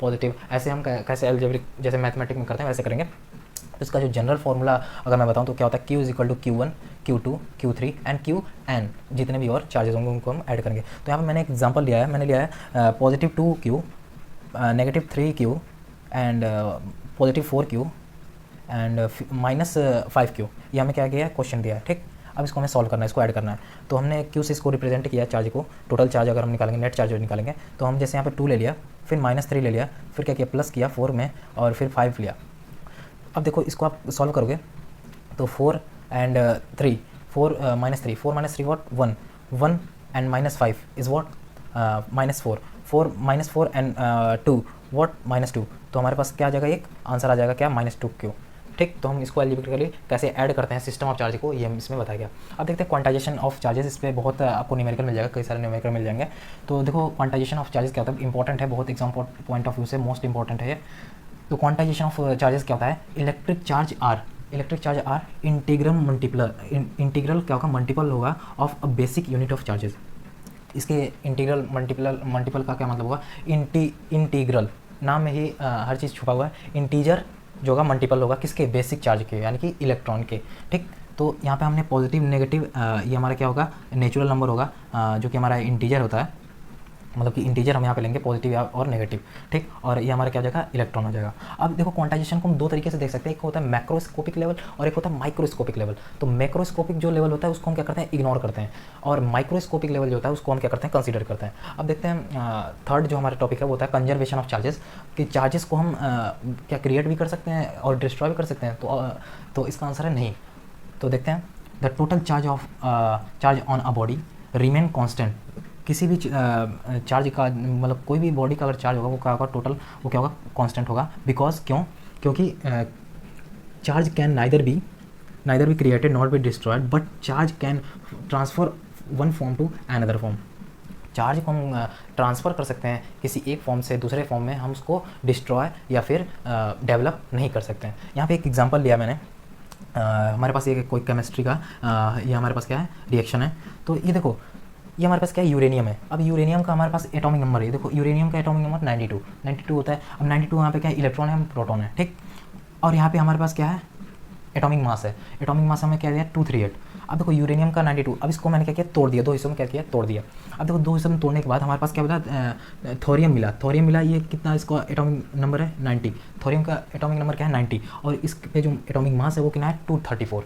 पॉजिटिव, ऐसे हम कैसे एल्जेब्रिक जैसे मैथमेटिक में करते हैं वैसे करेंगे। तो इसका जो जनरल फॉर्मूला अगर मैं बताऊं तो क्या होता है, Q equal to Q1 Q2 Q3 and Qn, जितने भी और चार्जेस होंगे उनको हम ऐड करेंगे। तो यहाँ पे मैंने एक एग्जांपल लिया है, मैंने लिया है positive 2Q, negative 3Q and positive 4Q and minus 5Q। ये हमें क्या किया है, क्वेश्चन दिया है, ठीक। अब इसको हमें सॉल्व करना है, इसको ऐड करना है। तो हमने Q से इसको रिप्रेजेंट किया चार्ज को, टोटल चार्ज अगर हम निकालेंगे, नेट चार्ज निकालेंगे, तो हम जैसे यहाँ पे 2 ले लिया, फिर -3 ले लिया, फिर क्या किया, प्लस किया 4 में, और फिर 5 लिया। अब देखो इसको आप सॉल्व करोगे तो 4 and 3, 4 -3, 4 -3 what 1, 1 and -5 is what -4, 4 -4 and 2 what -2। तो हमारे पास क्या आ जाएगा, एक आंसर आ जाएगा क्या, -2Q, ठीक। तो हम इसको एल्जेब्रिकली कैसे ऐड करते हैं सिस्टम ऑफ चार्ज को, ये हम इसमें बताया गया। अब देखते हैं क्वांटाइजेशन ऑफ चार्जेस, इस पर बहुत आपको न्यूमेरिकल मिल जाएगा, कई सारे न्यूमेरिकल मिल जाएंगे। तो देखो क्वांटाइजेशन ऑफ चार्जेस क्या होता है, इंपॉर्टेंट है बहुत, एग्जाम पॉइंट ऑफ व्यू से मोस्ट इंपॉर्टेंट है। तो क्वांटाइजेशन ऑफ चार्जेस क्या होता है, इलेक्ट्रिक चार्ज आर इंटीग्रल क्या होगा, मल्टीपल होगा of a basic unit of charges. इसके इंटीग्रल मल्टीपल का क्या मतलब होगा, इंटीग्रल, नाम में ही हर चीज़ छुपा हुआ है। इंटीजर जो होगा मल्टीपल होगा किसके, बेसिक चार्ज के, यानी कि इलेक्ट्रॉन के, ठीक। तो यहाँ पे हमने पॉजिटिव नेगेटिव, ये हमारा क्या होगा, नेचुरल नंबर होगा, जो कि हमारा इंटीजर होता है, मतलब कि इंटीजर हम यहाँ पे लेंगे पॉजिटिव और नेगेटिव, ठीक। और ये हमारा क्या हो जाएगा, इलेक्ट्रॉन हो जाएगा। अब देखो क्वांटाइजेशन को हम 2 तरीके से देख सकते हैं, एक होता है मैक्रोस्कोपिक लेवल और एक होता है माइक्रोस्कोपिक लेवल। तो मैक्रोस्कोपिक जो लेवल होता है उसको हम क्या करते हैं, इग्नोर करते हैं, और माइक्रोस्कोपिक लेवल जो होता है उसको हम क्या करते हैं, कंसीडर करते हैं। अब देखते हैं थर्ड जो हमारा टॉपिक है वो होता है कंजर्वेशन ऑफ चार्जेस, कि चार्जेस को हम क्या क्रिएट भी कर सकते हैं और डिस्ट्रॉय भी कर सकते हैं। तो इसका आंसर है नहीं। तो देखते हैं, the total charge on a body remain constant. किसी भी चार्ज का, मतलब कोई भी बॉडी का अगर चार्ज होगा वो क्या होगा, टोटल वो क्या होगा, कांस्टेंट होगा। बिकॉज क्योंकि charge can neither be created not be destroyed, but charge can transfer one form to another form. Charge को हम ट्रांसफ़र कर सकते हैं किसी एक फॉर्म से दूसरे फॉर्म में, हम उसको डिस्ट्रॉय या फिर डेवलप नहीं कर सकते हैं। यहाँ पे एक एग्जांपल लिया मैंने, हमारे पास ये कोई केमिस्ट्री का ये हमारे पास क्या है, रिएक्शन है। तो ये देखो, ये हमारे पास क्या है, यूरेनियम है। अब यूरेनियम का हमारे पास एटॉमिक नंबर है, देखो यूरेनियम का एटॉमिक नंबर 92 होता है। अब 92 यहाँ पे क्या है, इलेक्ट्रॉन है, हम प्रोटॉन है, ठीक। और यहाँ पे हमारे पास क्या है, एटॉमिक मास है। एटॉमिक मास हमें क्या दिया, 238। अब देखो यूरेनियम का 92, अब इसको मैंने क्या किया, तोड़ दिया, 2 हिस्सों में क्या किया, तोड़ दिया। अब देखो 2 हिस्सों में तोड़ने के बाद हमारे पास क्या बता, थोरियम मिला। ये कितना, इसका एटॉमिक नंबर है 90। थोरियम का एटॉमिक नंबर क्या है, 90, और इस पे जो एटॉमिक मास है वो कितना है, 234।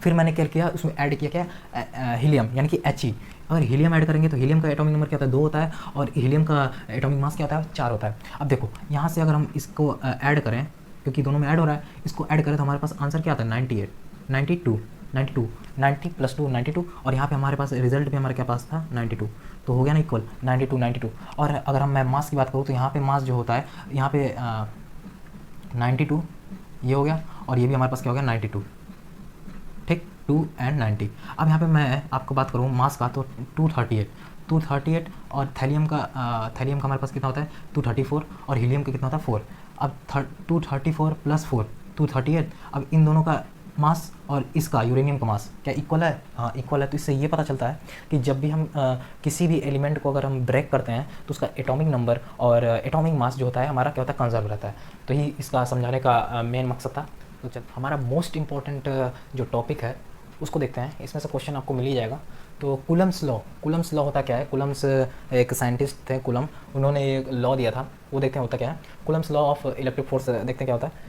फिर मैंने क्या किया, उसमें ऐड किया क्या, हीलियम, यानी कि He। अगर हीलियम ऐड करेंगे तो हीलियम का एटॉमिक नंबर क्या होता है, 2 होता है, और हीलियम का एटॉमिक मास क्या होता है, 4 होता है। अब देखो यहाँ से अगर हम इसको ऐड करें, क्योंकि दोनों में ऐड हो रहा है, इसको ऐड करें तो हमारे पास आंसर क्या आता है, 98, 92, 90 + 2 92, और यहाँ पे हमारे पास रिजल्ट भी हमारे क्या पास था, 92। तो हो गया ना इक्वल 92। और अगर हम मैं मास की बात करूँ तो यहाँ पे मास जो होता है, यहाँ पे 92 ये हो गया, और ये भी हमारे पास क्या हो गया, 92, ठीक, 2 एंड 90। अब यहाँ पे मैं आपको बात करूँ मास का, तो 238, और थैलियम का हमारे पास कितना होता है, 234, और हीलियम का कितना होता है, 4। अब 234 + 4 238। अब इन दोनों का मास और इसका यूरेनियम का मास क्या इक्वल है, हाँ इक्वल है। तो इससे ये पता चलता है कि जब भी हम किसी भी एलिमेंट को अगर हम ब्रेक करते हैं तो उसका एटॉमिक नंबर और एटॉमिक मास जो होता है हमारा क्या होता है, कंजर्व रहता है। तो ही इसका समझाने का मेन मकसद था। तो चल हमारा मोस्ट इम्पॉर्टेंट जो टॉपिक है उसको देखते हैं, इसमें से क्वेश्चन आपको मिल ही जाएगा। तो कूलम्स लॉ होता क्या है, कूलम्स एक साइंटिस्ट थे कूलम, उन्होंने ये लॉ दिया था, वो देखते हैं होता क्या है। Coulomb's law of electric force देखते हैं क्या होता है।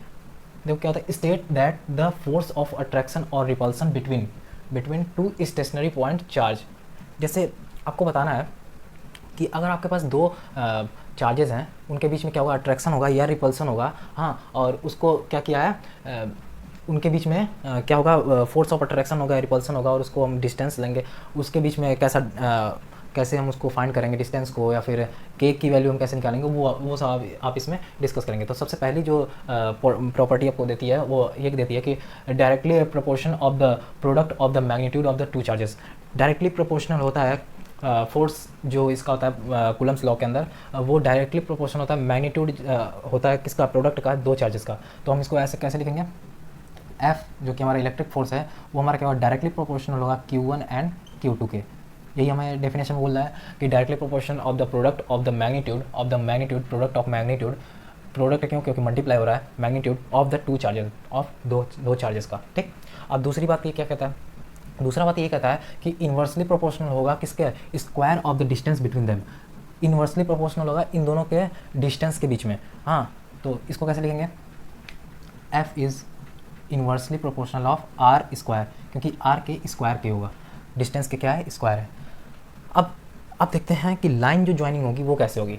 देखो क्या होता है, state that the force of attraction और repulsion between 2 stationary point charge. जैसे आपको बताना है कि अगर आपके पास 2 चार्जेस हैं, उनके बीच में क्या होगा, अट्रैक्शन होगा या रिपल्सन होगा, हाँ, और उसको क्या किया है, उनके बीच में क्या होगा, फोर्स ऑफ अट्रैक्शन होगा, रिपल्सन होगा, और उसको हम डिस्टेंस लेंगे, उसके बीच में कैसा कैसे हम उसको फाइंड करेंगे डिस्टेंस को, या फिर के की वैल्यू हम कैसे निकालेंगे, वो सब आप इसमें डिस्कस करेंगे। तो सबसे पहली जो प्रॉपर्टी आपको देती है वो ये देती है कि directly proportion of the product of the magnitude of the two charges. Directly proportional होता है फोर्स जो इसका होता है कूलम्स लॉ के अंदर, वो डायरेक्टली प्रोपोर्शनल होता है मैग्नीट्यूड होता है किसका, प्रोडक्ट का, दो चार्जेस का। तो हम इसको ऐसे कैसे लिखेंगे, F जो कि हमारा इलेक्ट्रिक फोर्स है वो हमारा क्या होगा, डायरेक्टली प्रोपोर्शनल होगा Q1 एंड Q2 के। यही हमें डेफिनेशन बोल रहा है कि directly proportion of the product of the magnitude product of magnitude, product क्यों, क्योंकि मल्टीप्लाई हो रहा है magnitude of the two charges, of दो चार्जेस का। ठीक, अब दूसरी बात ये क्या कहता है, दूसरा बात ये कहता है कि इन्वर्सली प्रोपोर्शनल होगा किसके, square of the distance between them. Inversely proportional होगा इन दोनों के डिस्टेंस के बीच में। हाँ, तो इसको कैसे लिखेंगे, F is inversely proportional of R square, क्योंकि आर के स्क्वायर के होगा, डिस्टेंस के क्या है, स्क्वायर है। अब देखते हैं कि लाइन जो ज्वाइनिंग होगी वो कैसे होगी।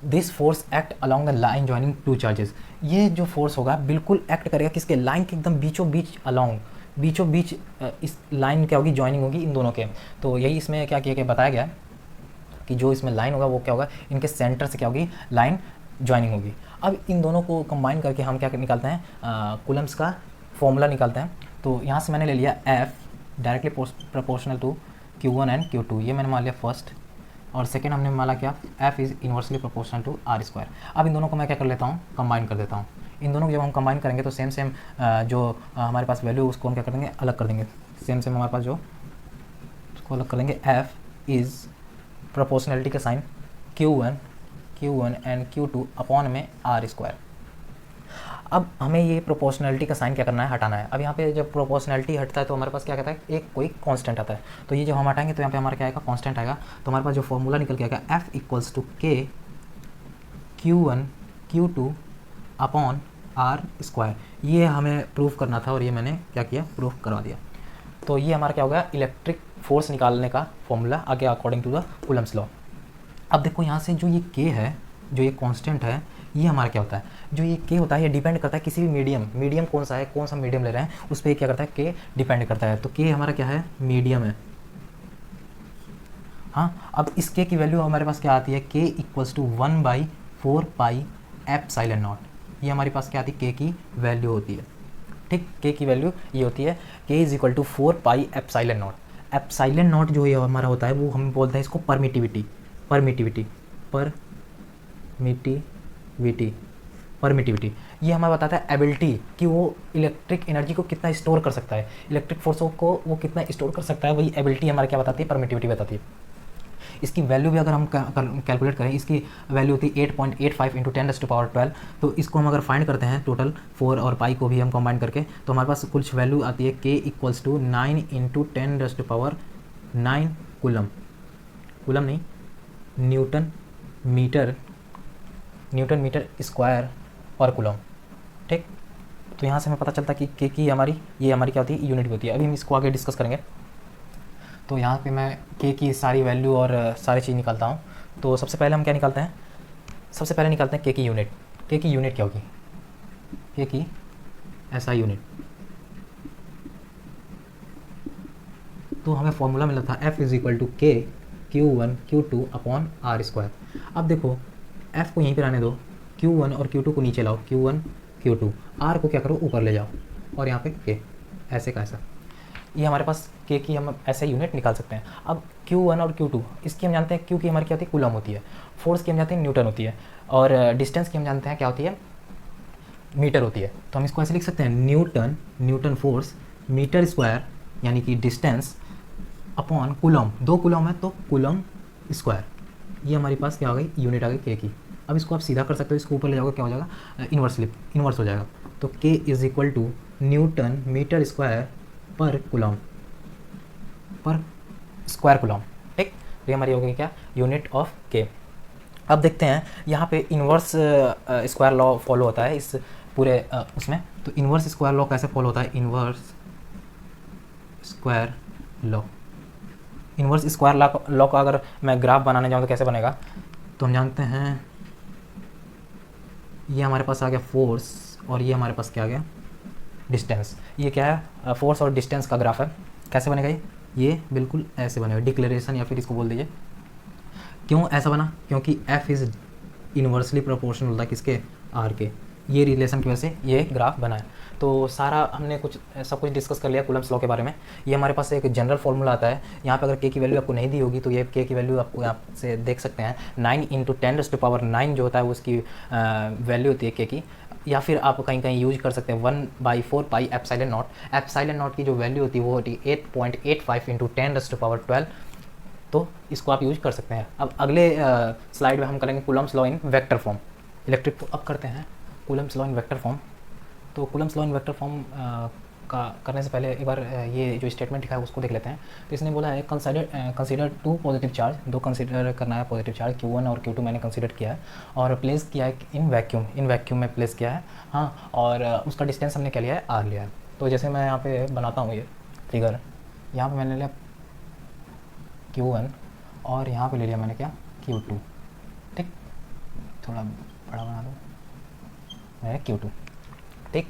This force act along the line joining two charges. ये जो फोर्स होगा बिल्कुल एक्ट करेगा किसके, लाइन के एकदम बीचों बीच, अलॉन्ग बीचों बीच इस लाइन क्या होगी, ज्वाइनिंग होगी इन दोनों के। तो यही इसमें क्या किया गया, बताया गया कि जो इसमें लाइन होगा वो क्या होगा, इनके सेंटर से क्या होगी, लाइन ज्वाइनिंग होगी। अब इन दोनों को कंबाइन करके हम क्या निकालते हैं, कूलम्स का फॉर्मूला निकालते हैं। तो यहाँ से मैंने ले लिया F directly proportional to Q1 and Q2, ये मैंने मान लिया फर्स्ट, और सेकेंड हमने माना क्या, F is inversely proportional to R square. अब इन दोनों को मैं क्या कर लेता हूँ, कंबाइन कर देता हूँ। इन दोनों को जब हम कंबाइन करेंगे तो सेम जो हमारे पास वैल्यू उसको हम क्या कर देंगे, अलग कर देंगे। सेम हमारे पास जो उसको अलग कर देंगे, F इज़ प्रोपोर्शनलिटी का sign Q1 and Q2 upon में आर स्क्वायर। अब हमें ये प्रोपोर्शनलिटी का साइन क्या करना है, हटाना है। अब यहाँ पे जब प्रोपोर्शनलिटी हटता है तो हमारे पास क्या कहता है, एक कोई कांस्टेंट आता है। तो ये जब हम हटाएंगे तो यहाँ पे हमारा क्या आएगा, कांस्टेंट आएगा। तो हमारे पास जो फॉर्मूला निकल के आएगा, F equals to K Q1 Q2 upon R square. ये हमें प्रूफ करना था और ये मैंने क्या किया, प्रूफ करवा दिया। तो ये हमारा क्या होगा, इलेक्ट्रिक फोर्स निकालने का फॉर्मूला आ गया according to the Coulomb's law. अब देखो यहाँ से जो ये K है, जो ये कांस्टेंट है, ये हमारा क्या होता है, जो ये K होता है ये डिपेंड करता है किसी भी मीडियम कौन सा है, कौन सा मीडियम ले रहे हैं उस पर क्या करता है, K डिपेंड करता है। तो K हमारा क्या है, मीडियम है। हाँ, अब इस K की वैल्यू हमारे पास क्या आती है, K equals to 1/4 pi epsilon naught. ये हमारे पास क्या आती है, K की वैल्यू होती है। ठीक, K की वैल्यू ये होती है, K is equal to 4 pi epsilon naught. Epsilon naught जो ये हमारा होता है वो हम बोलते हैं इसको परमिटिविटी। ये हमें बताता है एबिलिटी कि वो इलेक्ट्रिक एनर्जी को कितना स्टोर कर सकता है, इलेक्ट्रिक फोर्सों को वो कितना स्टोर कर सकता है, वही एबिलिटी हमारे क्या बताती है, परमिटिविटी बताती है। इसकी वैल्यू भी अगर हम कैलकुलेट करें, इसकी वैल्यू होती है 8.85 इंटू 10⁻12। तो इसको हम अगर फाइंड करते हैं टोटल 4 और पाई को भी हम कंबाइन करके, तो हमारे पास कुछ वैल्यू आती है K equals to 9 into 10⁻9 coulomb नहीं, न्यूटन मीटर स्क्वायर पर कूलम। ठीक, तो यहाँ से हमें पता चलता है कि K की ये हमारी क्या होती है, यूनिट होती है। अभी हम इसको आगे डिस्कस करेंगे। तो यहाँ पे मैं K की सारी वैल्यू और सारी चीज़ निकालता हूँ। तो सबसे पहले हम क्या निकालते हैं, सबसे पहले निकालते हैं K की यूनिट। K की यूनिट क्या होगी, K की ऐसा यूनिट। तो हमें फॉर्मूला मिला था F is equal to K Q1 Q2 upon R square. अब देखो F को यहीं पर आने दो, Q1 और Q2 को नीचे लाओ, Q1 Q2, R को क्या करो, ऊपर ले जाओ, और यहाँ पे K ऐसे का ऐसा। ये हमारे पास K की हम ऐसे यूनिट निकाल सकते हैं। अब Q1 और Q2, इसकी हम जानते हैं Q की हमारी क्या होती है, कूलम होती है। फोर्स की हम जानते हैं न्यूटन होती है, और डिस्टेंस की हम जानते हैं क्या होती है, मीटर होती है। तो हम इसको ऐसे लिख सकते हैं, न्यूटन फोर्स मीटर स्क्वायर यानी कि डिस्टेंस अपॉन कूलम। 2 कूलम है तो कूलम स्क्वायर। ये हमारे पास क्या आ गई, यूनिट आ गई K की। अब इसको आप सीधा कर सकते हो, इसको ऊपर ले जाओगे क्या हो जाएगा, इन्वर्स हो जाएगा। तो K is equal to newton metre square पर स्क्वायर कूलम। ठीक, तो ये हमारी हो गई क्या, यूनिट ऑफ K। अब देखते हैं यहाँ पे इन्वर्स स्क्वायर लॉ फॉलो होता है इस पूरे उसमें। तो इन्वर्स स्क्वायर लॉ कैसे फॉलो होता है, इन्वर्स स्क्वायर लॉ का अगर मैं ग्राफ बनाने जाऊँ तो कैसे बनेगा, तो हम जानते हैं ये हमारे पास आ गया फोर्स, और ये हमारे पास क्या आ गया, डिस्टेंस। ये क्या है, फोर्स और डिस्टेंस का ग्राफ है। कैसे बनेगा ये बिल्कुल ऐसे बनेगा, डिक्लेरेशन या फिर इसको बोल दीजिए क्यों ऐसा बना? क्योंकि एफ इज़ इन्वर्सली प्रोपोर्शनल होता है किसके? आर के। ये रिलेशन की वजह से ये ग्राफ बना है। तो सारा हमने सब कुछ डिस्कस कर लिया कूलम्स लॉ के बारे में। ये हमारे पास एक जनरल फॉर्मूला आता है। यहाँ पे अगर के की वैल्यू आपको नहीं दी होगी तो ये के की वैल्यू आपको यहाँ से देख सकते हैं। 9 × 10⁻9 जो होता है उसकी वैल्यू होती है के की। या फिर आप कहीं कहीं यूज कर सकते हैं 1/4 pi epsilon naught. Epsilon not की जो वैल्यू होती है वो होती है 8.85 × 10⁻12। तो इसको आप यूज कर सकते हैं। अब अगले स्लाइड में हम करेंगे Coulomb's law in vector form. Electric अब करते हैं Coulomb's law in vector form. तो Coulomb's law in vector form का करने से पहले एक बार ये जो स्टेटमेंट लिखा है उसको देख लेते हैं। तो इसने बोला है कंसीडर 2 पॉजिटिव चार्ज, 2 कंसीडर करना है पॉजिटिव चार्ज, Q1 और Q2 मैंने कंसीडर किया है और प्लेस किया है इन वैक्यूम में प्लेस किया है। हाँ, और उसका डिस्टेंस हमने क्या लिया है? R लिया है। तो जैसे मैं यहाँ पे बनाता हूँ ये फिगर, यहाँ पे मैंने लिया Q1 और यहाँ पे ले लिया मैंने क्या? Q2। ठीक, थोड़ा बड़ा बना दो, है Q2। ठीक,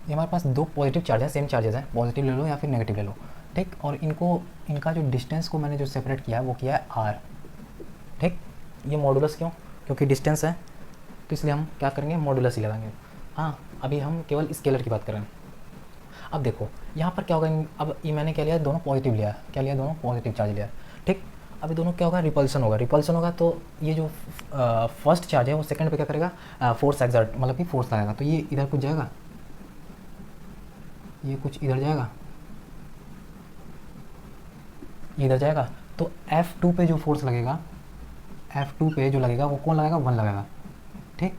ये हमारे पास 2 पॉजिटिव चार्ज है, सेम चार्जेस हैं, पॉजिटिव ले लो या फिर नेगेटिव ले लो। ठीक, और इनका जो डिस्टेंस को मैंने जो सेपरेट किया है वो किया है R। ठीक, ये मॉडुलस क्यों? क्योंकि डिस्टेंस है तो इसलिए हम क्या करेंगे? मॉडुलस ही लगाएंगे। हाँ, अभी हम केवल स्केलर की बात कर रहे हैं। अब देखो यहाँ पर क्या होगा, अब ये मैंने क्या लिया? दोनों पॉजिटिव लिया। क्या लिया? दोनों पॉजिटिव चार्ज लिया। ठीक, अभी दोनों क्या होगा? रिपल्सन होगा। तो ये जो फर्स्ट चार्ज है वो सेकंड पे क्या करेगा? फोर्स एक्सर्ट, मतलब कि फोर्स लगाएगा। तो ये इधर कुछ जाएगा, ये कुछ इधर जाएगा, ये इधर जाएगा। तो F2 पे जो फोर्स लगेगा, F2 पे जो लगेगा वो कौन लगाएगा? 1 लगाएगा। ठीक,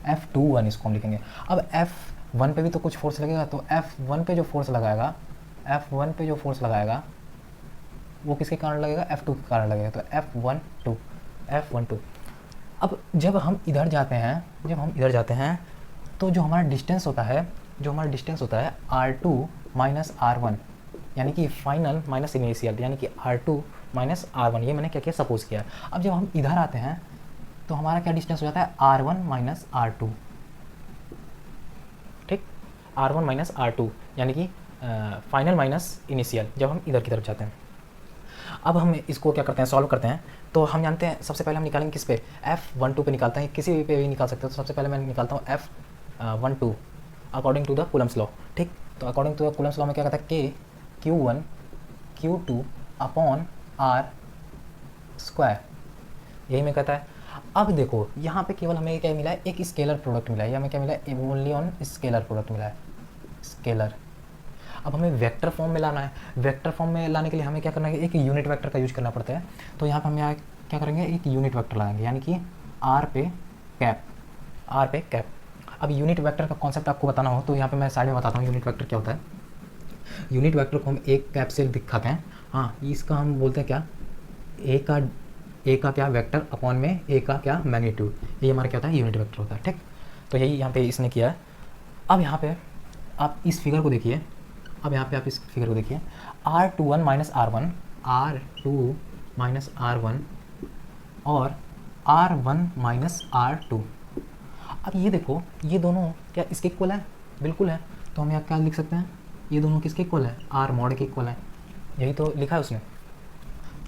F21 इसको हम लिखेंगे। अब F1 पे भी तो कुछ फोर्स लगेगा, तो F1 पे जो फोर्स लगाएगा वो किसके कारण लगेगा? F2 के कारण लगेगा। तो F12। अब जब हम इधर जाते हैं तो जो हमारा डिस्टेंस होता है R2 माइनस R1, यानी कि फाइनल माइनस इनिशियल, यानी कि R2 माइनस R1। ये मैंने क्या किया? सपोज किया। अब जब हम इधर आते हैं तो हमारा क्या डिस्टेंस हो जाता है? R1 minus R2। ठीक, R1 माइनस R2 यानी कि फाइनल माइनस इनिशियल जब हम इधर की तरफ जाते हैं। अब हम इसको क्या करते हैं? सॉल्व करते हैं। तो हम जानते हैं सबसे पहले हम निकालेंगे किस पे? F12 पे निकालते हैं, किसी पे भी निकाल सकते हो। तो सबसे पहले मैं निकालता हूँ F12 according to the Coulomb's law. ठीक, तो according to the Coulomb's law में क्या कहता है? K Q1 Q2 upon R square, यही में कहता है। अब देखो यहाँ पे केवल हमें क्या मिला है? एक स्केलर प्रोडक्ट मिला है। या हमें क्या मिला है? ओनली ऑन स्केलर प्रोडक्ट मिला है, स्केलर। अब हमें वेक्टर फॉर्म में लाना है। वेक्टर फॉर्म में लाने के लिए हमें क्या करना है? एक यूनिट वेक्टर का यूज करना पड़ता है। तो यहाँ पर हम क्या करेंगे? एक यूनिट वेक्टर लगाएंगे, यानी कि R पे कैप। अब यूनिट वेक्टर का कॉन्सेप्ट आपको बताना हो तो यहाँ पे मैं साइड में बताता हूँ यूनिट वेक्टर क्या होता है। यूनिट वेक्टर को हम एक कैप से दिखाते हैं। हाँ, इसका हम बोलते हैं क्या? ए का क्या? वेक्टर अपॉन में ए का क्या? मैग्नीट्यूड। ये हमारा क्या होता है? यूनिट वेक्टर होता है। ठीक, तो यही यहाँ पे इसने किया है। अब यहाँ पे आप इस फिगर को देखिए, R21 माइनस R1 और R1 माइनस R2। अब ये देखो, ये दोनों क्या इसके इक्वल है? बिल्कुल है। तो हम यहाँ क्या लिख सकते हैं? ये दोनों किसके इक्वल है? R मॉड के इक्वल है। यही तो लिखा है उसने।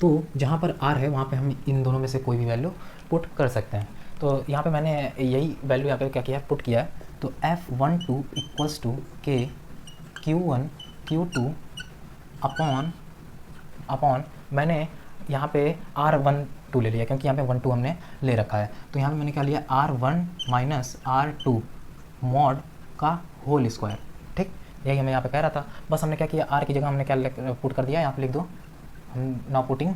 तो जहाँ पर R है वहाँ पे हम इन दोनों में से कोई भी वैल्यू पुट कर सकते हैं। तो यहाँ पे मैंने यही वैल्यू यहाँ पे क्या किया है? पुट किया है। तो F12 equals to K Q1 Q2 upon मैंने यहाँ पे R12 ले लिया क्योंकि यहाँ पे 1 2 हमने ले रखा है। तो यहाँ पे मैंने क्या लिया? R1 माइनस R2 मॉड का होल स्क्वायर। ठीक, यही हमें यहाँ पे कह रहा था। बस हमने क्या किया? R की जगह हमने क्या पुट कर दिया? यहाँ पे लिख दो हम now putting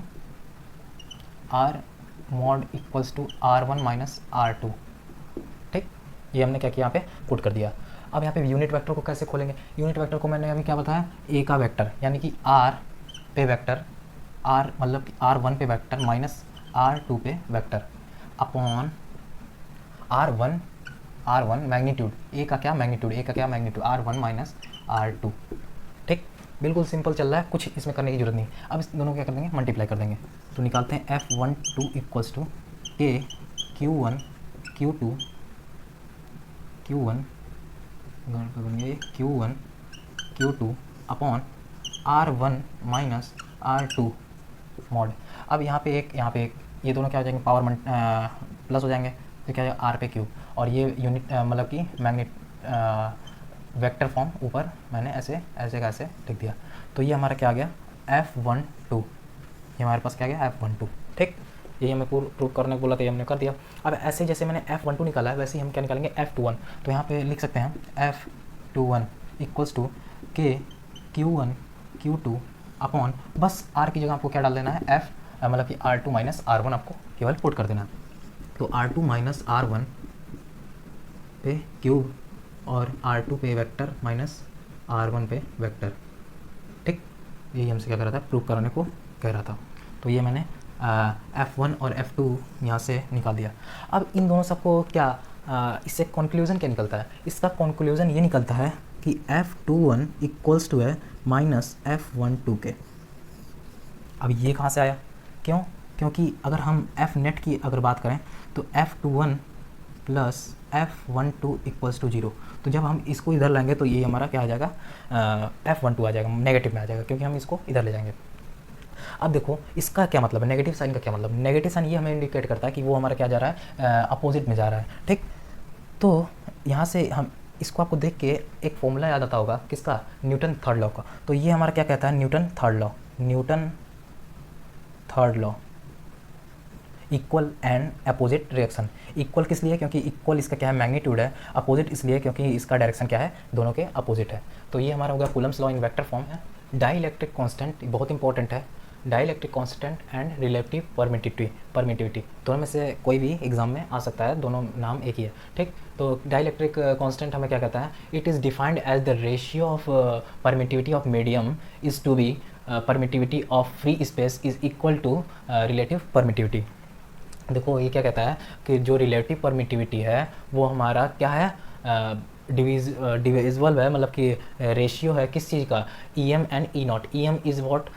R mod equals to R1 minus R2। ठीक, ये हमने क्या किया? यहाँ पे पुट कर दिया। अब यहाँ पे यूनिट वेक्टर को कैसे खोलेंगे? यूनिट वेक्टर को मैंने अभी क्या बताया? ए का वेक्टर, यानी कि R पे वेक्टर, R मतलब कि R1 पे वेक्टर माइनस R2 पे वेक्टर अपॉन R1 मैग्नीट्यूड, ए का क्या? Magnitude R1 minus R2। ठीक, बिल्कुल सिंपल चल रहा है, कुछ इसमें करने की जरूरत नहीं। अब इस दोनों को क्या कर देंगे? मल्टीप्लाई कर देंगे। तो निकालते हैं F12 equals to K Q1 Q2 upon R1 minus R2 mod. अब यहाँ पे एक ये दोनों क्या हो जाएंगे, पावर प्लस हो जाएंगे, तो क्या हो जाएगा आर पे क्यू, और ये यूनिट मतलब कि मैग्नेट वेक्टर फॉर्म ऊपर मैंने ऐसे ऐसे का ऐसे लिख दिया। तो ये हमारा क्या आ गया F12, ये हमारे पास क्या आ गया F12। ठीक, यही हमें प्रूव करने को बोला था, ये हमने कर दिया। अब ऐसे जैसे मैंने F12 निकाला है वैसे ही हम क्या निकालेंगे F21। तो यहाँ पे लिख सकते हैं F21 इक्वल्स टू के Q1 Q2 अपॉन, बस R की जगह आपको क्या डाल देना है F मतलब कि R2 माइनस R1 आपको केवल पुट कर देना है। तो R2 माइनस R1 पे क्यूब और R2 पे वेक्टर माइनस R1 पे वेक्टर। ठीक, यही हमसे क्या कर रहा था, प्रूव कराने को कह रहा था। तो ये मैंने F1 और F2 यहाँ से निकाल दिया। अब इन दोनों सबको क्या इससे कंक्लूजन क्या निकलता है, इसका कंक्लूजन ये निकलता है कि F21 इक्वल्स टू है माइनस F12 के। अब ये कहाँ से आया, क्यों, क्योंकि अगर हम F नेट की अगर बात करें तो F21 plus F12 equals to 0। तो जब हम इसको इधर लाएंगे तो ये हमारा क्या आ जाएगा F12 आ जाएगा, नेगेटिव में आ जाएगा, क्योंकि हम इसको इधर ले जाएंगे। अब देखो इसका क्या मतलब है, नेगेटिव साइन का क्या मतलब, नेगेटिव साइन ये हमें इंडिकेट करता है कि वो हमारा क्या जा रहा है, अपोजिट में जा रहा है। ठीक, तो यहाँ से हम इसको आपको देख के एक फॉर्मूला याद आता होगा किसका, न्यूटन थर्ड लॉ का। तो ये हमारा क्या कहता है, Newton third law, Newton third law equal and opposite reaction. Equal किस लिए, क्योंकि इक्वल इसका क्या है मैग्नीट्यूड है, अपोजिट इसलिए क्योंकि इसका डायरेक्शन क्या है, दोनों के अपोजिट है। तो ये हमारा हो गया Coulomb's law in vector form है। डाइलेक्ट्रिक कांस्टेंट बहुत इंपॉर्टेंट है, dielectric constant and relative permittivity दोनों में से कोई भी एग्जाम में आ सकता है, दोनों नाम एक ही है। ठीक, तो डाइलेक्ट्रिक कांस्टेंट हमें क्या कहता है, it is defined as the ratio of permittivity of medium is to be permittivity of free space is equal to relative permittivity. देखो ये क्या कहता है कि जो रिलेटिव परमिटिविटी है वो हमारा क्या है, डिविजिबल है, मतलब कि रेशियो है किस चीज़ का, E M and E naught. E M is what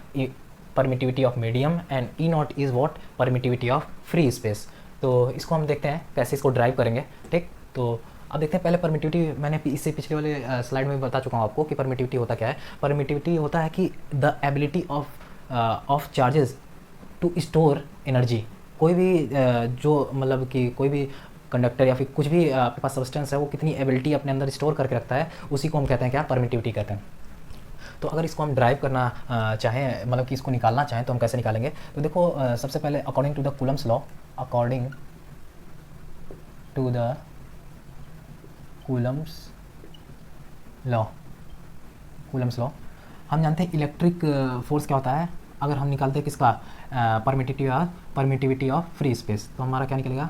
permittivity of medium and E naught is what permittivity of free space. तो इसको हम देखते हैं कैसे इसको ड्राइव करेंगे। ठीक, तो अब देखते हैं पहले परमिटिविटी, मैंने इससे पिछले वाले स्लाइड में बता चुका हूँ आपको कि परमिटिविटी होता क्या है। परमिटिविटी होता है कि the ability of charges to store energy. कोई भी जो मतलब कि कोई भी कंडक्टर या फिर कुछ भी आपके पास सब्सटेंस है वो कितनी एबिलिटी अपने अंदर स्टोर करके रखता है, उसी को हम कहते हैं क्या, परमिटिविटी कहते हैं। तो अगर इसको हम ड्राइव करना चाहें, मतलब कि इसको निकालना चाहें तो हम कैसे निकालेंगे। तो देखो सबसे पहले according to the Coulomb's law, according to the Coulomb's law हम जानते हैं इलेक्ट्रिक फोर्स क्या होता है। अगर हम निकालते हैं किसका, परमिटिविटी ऑफ फ्री स्पेस, तो हमारा क्या निकलेगा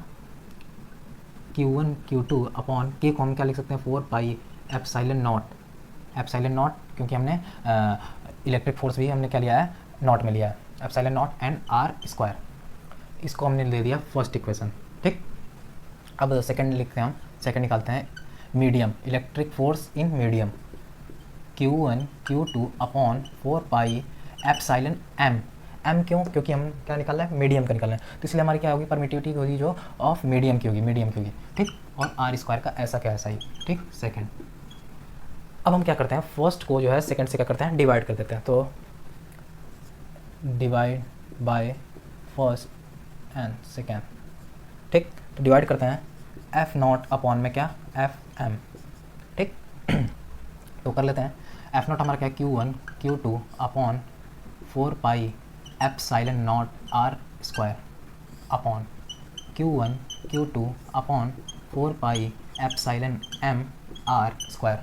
Q1 Q2 अपॉन के को हम क्या लिख सकते हैं 4 पाई एप्सिलॉन नॉट, क्योंकि हमने इलेक्ट्रिक फोर्स भी हमने क्या लिया है, नॉट में लिया है, epsilon naught and R square. इसको हमने दे दिया फर्स्ट इक्वेशन। ठीक, अब सेकंड लिखते हैं हम, सेकंड निकालते हैं medium, electric force in medium Q1 Q2 upon 4 pi epsilon M क्यों, क्योंकि हम क्या निकालना है, मीडियम का निकालना है, तो इसलिए हमारी क्या होगी, परमिटिविटी होगी जो ऑफ मीडियम की होगी। ठीक, और आर स्क्वायर का ऐसा क्या ऐसा ही। ठीक, सेकंड। अब हम क्या करते हैं, फर्स्ट को जो है सेकंड से क्या करते हैं, डिवाइड कर देते हैं। तो divide by first and second. ठीक, तो डिवाइड करते हैं एफ नॉट अपॉन में क्या, एफ एम। ठीक, तो कर लेते हैं, एफ नॉट हमारा क्या है, Q1 Q2 upon 4 pi epsilon naught R square upon Q1 Q2 upon 4 pi epsilon M R square.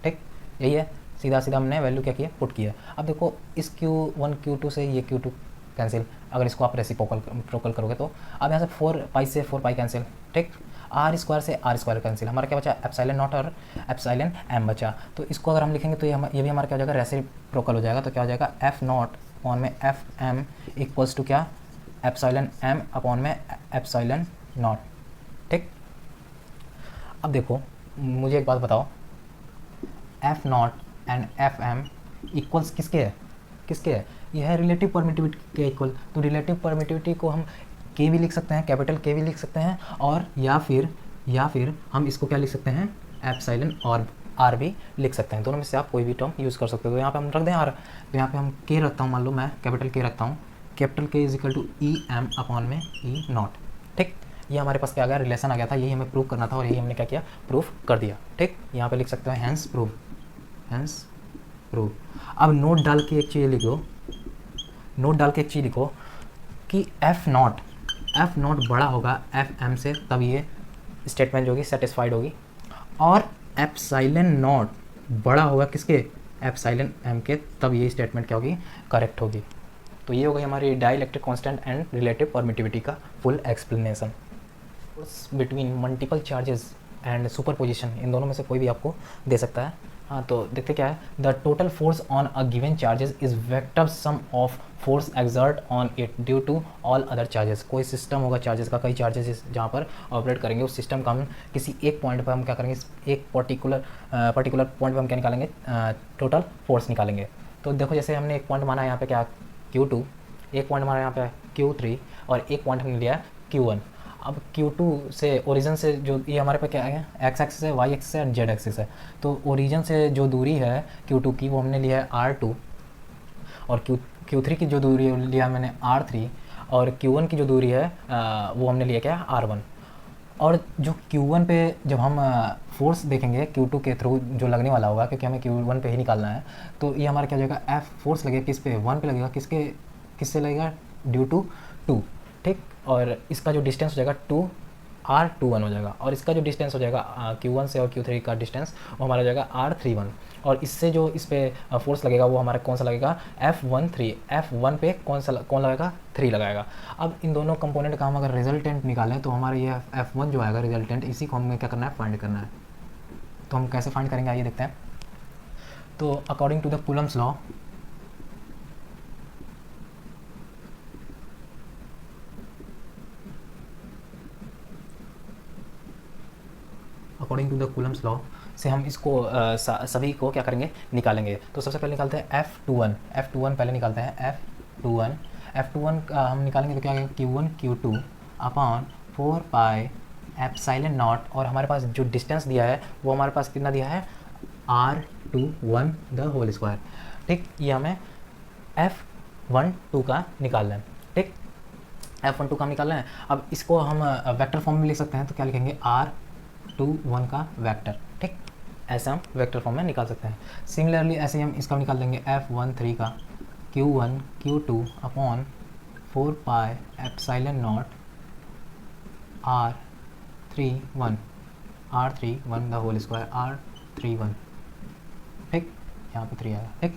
ठीक, यही है, सीधा सीधा हमने वैल्यू क्या किया, पुट किया। अब देखो इस Q1 Q2 से ये Q2 कैंसिल, अगर इसको आप रेसिप्रोकल करोगे तो अब यहाँ से 4 पाई से 4 पाई कैंसिल। ठीक, आर स्क्वायर से आर स्क्वायर कैंसिल, हमारा क्या बचा, एप्सिलॉन नॉट और एप्सिलॉन एम बचा। तो इसको अगर हम लिखेंगे तो ये भी हमारा क्या हो जाएगा, रेसिप्रोकल हो जाएगा। तो क्या हो जाएगा, एफ नॉट अपॉन में एफ एम इक्वल्स टू क्या, एप्सिलॉन एम अपॉन में एप्सिलॉन नॉट। ठीक, अब देखो मुझे एक बात बताओ, F naught and F M equals किसके है, यह है रिलेटिव परमिटिविटी के इक्वल। तो रिलेटिव परमिटिविटी को हम के भी लिख सकते हैं, कैपिटल के भी लिख सकते हैं, और या फिर हम इसको क्या लिख सकते हैं, एप्सिलॉन और आर भी लिख सकते हैं। दोनों में से आप कोई भी टर्म यूज़ कर सकते हो। तो यहाँ पे हम रख दें आर, तो यहाँ पे हम के रखता हूँ, मान लो मैं कैपिटल के रखता हूँ, capital K is equal to E M upon में ई नॉट। ठीक, ये हमारे पास क्या आ गया, रिलेशन आ गया था, यही हमें प्रूव करना था और यही हमने क्या किया, प्रूफ कर दिया। ठीक, यहाँ पे लिख सकते हैं हैंस प्रूव, हैंस प्रूव। अब नोट डाल के एक चीज़ लिखो, नोट डाल के एक चीज़ लिखो कि एफ नॉट बड़ा होगा एफ एम से, तब ये स्टेटमेंट जो होगी सेटिस्फाइड होगी, और एप्सिलॉन नॉट बड़ा होगा किसके, एप्सिलॉन एम के, तब ये स्टेटमेंट क्या होगी, करेक्ट होगी। तो ये हो गई हमारी dielectric constant and relative permittivity का full explanation. Between multiple charges and superposition, इन दोनों में से कोई भी आपको दे सकता है। हाँ, तो देखते क्या है, the total force on a given charges is vector sum of force exert on it due to all other charges. कोई सिस्टम होगा चार्जेस का, कई चार्जेस जहाँ पर ऑपरेट करेंगे, उस सिस्टम का हम किसी एक पॉइंट पर हम क्या करेंगे, एक पर्टिकुलर पॉइंट पर हम क्या निकालेंगे, टोटल फोर्स निकालेंगे। तो देखो जैसे हमने एक पॉइंट माना यहाँ पे क्या Q2, एक पॉइंट माना यहाँ पे Q3 और एक पॉइंट हमने लिया Q1। अब Q2 से ओरिजिन से जो ये हमारे पे क्या है, एक्स एक्सिस है, वाई एक्सिस है और जेड एक्सिस है। तो ओरिजिन से जो दूरी है Q2 की वो हमने लिया है R2, और Q3 की जो दूरी लिया मैंने R3, और Q1 की जो दूरी है वो हमने लिया क्या, R1। और जो Q1 पे जब हम फोर्स देखेंगे Q2 के थ्रू जो लगने वाला होगा, क्योंकि हमें Q1 पे ही निकालना है, तो ये हमारा क्या हो जाएगा, F फोर्स लगेगा किस पे, 1 पे लगेगा, किससे लगेगा, ड्यू टू 2। ठीक, और इसका जो डिस्टेंस हो जाएगा 2R21 हो जाएगा, और इसका जो डिस्टेंस हो जाएगा Q1 से और Q3 का डिस्टेंस वो हमारा हो जाएगा R31, और इससे जो इस पर फोर्स लगेगा वो हमारा कौन सा लगेगा, F1 पे कौन लगाएगा, 3 लगाएगा। अब इन दोनों कंपोनेंट का हम अगर रिजल्टेंट निकालें तो हमारा ये F1 जो आएगा रिजल्टेंट, इसी को हमें क्या करना है, फाइंड करना है। तो हम कैसे फाइंड करेंगे, आइए देखते हैं। तो according to the Coulomb's law, according to the Coulomb's law से हम इसको सभी को क्या करेंगे, निकालेंगे। तो सबसे पहले निकालते हैं F21 पहले निकालते हैं F21 का हम निकालेंगे तो क्या आएगा, Q1 Q2 upon 4 pi epsilon not, और हमारे पास जो डिस्टेंस दिया है वो हमारे पास कितना दिया है, R21 द होल स्क्वायर। ठीक, ये हमें F12 का निकालना है। ठीक, F12 का निकालना है। अब इसको हम वेक्टर फॉर्म में लिख सकते हैं, तो क्या लिखेंगे, R21 का वेक्टर। ठीक, ऐसे हम वेक्टर फॉर्म में निकाल सकते हैं। सिमिलरली ऐसे ही हम इसका निकाल देंगे F13 का Q1 Q2 upon 4 pi epsilon naught R31 the whole square, R31। ठीक, यहाँ पे 3 आएगा। ठीक,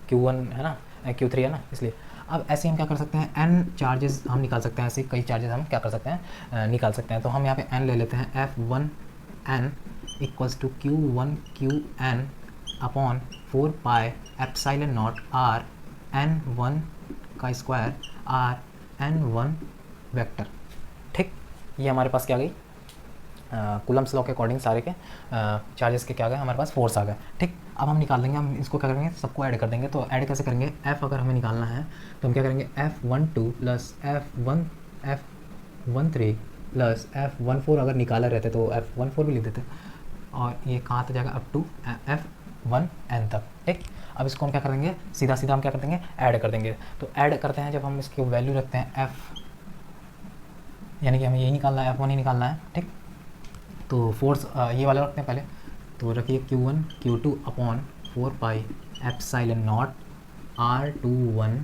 Q1 है ना, Q3 है ना, इसलिए अब ऐसे हम क्या कर सकते हैं, n चार्जेस हम निकाल सकते हैं, ऐसे कई चार्जेस हम क्या कर सकते हैं, निकाल सकते हैं। तो हम यहाँ पे n ले लेते हैं, F1n equals to Q1 Qn upon 4 pi epsilon naught Rn1 का स्क्वायर Rn1 वेक्टर। ठीक, ये हमारे पास क्या गई, कूलम्स लॉ के अकॉर्डिंग सारे के चार्जेस के क्या गए, हमारे पास फोर्स आ गए। ठीक, अब हम निकाल देंगे, हम इसको क्या करेंगे, सबको ऐड कर देंगे। तो ऐड कैसे करेंगे, F अगर हमें निकालना है तो हम क्या करेंगे, F12 plus F13 plus F14 अगर निकाला रहते तो F14 भी लिख देते, और ये कहाँ तक जाएगा, अप टू F1n तक। ठीक, अब इसको हम क्या करेंगे, सीधा हम क्या कर देंगे, ऐड कर देंगे। तो ऐड करते हैं, जब हम इसकी वैल्यू रखते हैं F, यानी कि हमें यही निकालना है, F1 ही निकालना है। ठीक, तो फोर्स ये वाला रखते हैं पहले, तो रखिए Q1 Q2 upon 4 pi epsilon not R21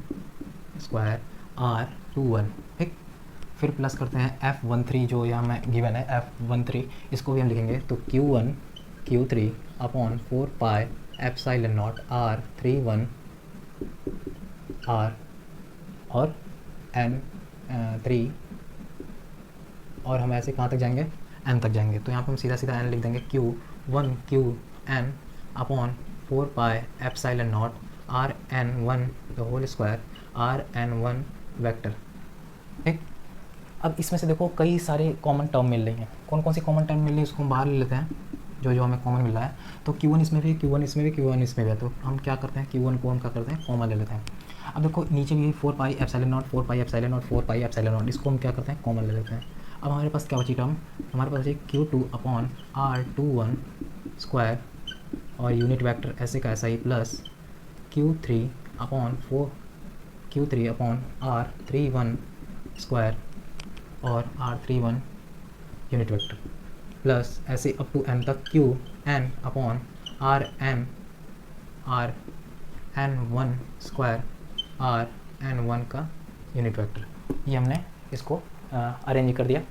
square R21। ठीक, फिर प्लस करते हैं F13 जो यहाँ में गिवन है, F13 इसको भी हम लिखेंगे, तो Q1 Q3 upon 4 pi epsilon naught R31 R और N3, और हम ऐसे कहाँ तक जाएंगे, n तक जाएंगे। तो यहाँ पे हम सीधा n लिख देंगे, Q1 Qn upon 4 pi epsilon naught Rn1 the whole square Rn1 vector. ठीक, अब इसमें से देखो कई सारे कॉमन टर्म मिल रही हैं, कौन कौन सी कॉमन टर्म मिल रही है उसको हम बाहर ले लेते हैं, जो हमें कॉमन मिल रहा है। तो Q1 इसमें भी, Q1 इसमें भी, Q1 इसमें भी है, तो हम क्या करते हैं, Q1 को हम क्या करते हैं, कॉमन ले लेते हैं। अब देखो नीचे भी 4 pi epsilon not, 4 pi epsilon not, 4 pi epsilon not, इसको हम क्या करते हैं, कॉमन ले लेते हैं। अब हमारे पास क्या बची टर्म, हमारे पास बची Q2 अपॉन R21 स्क्वायर और यूनिट वेक्टर ऐसे का ऐसा ही, plus Q3 upon 4 Q3 upon R31 square और R31 यूनिट वेक्टर प्लस ऐसे अप टू n तक Qn upon Rn1 square Rn1 का यूनिट वेक्टर। ये हमने इसको अरेंज कर दिया।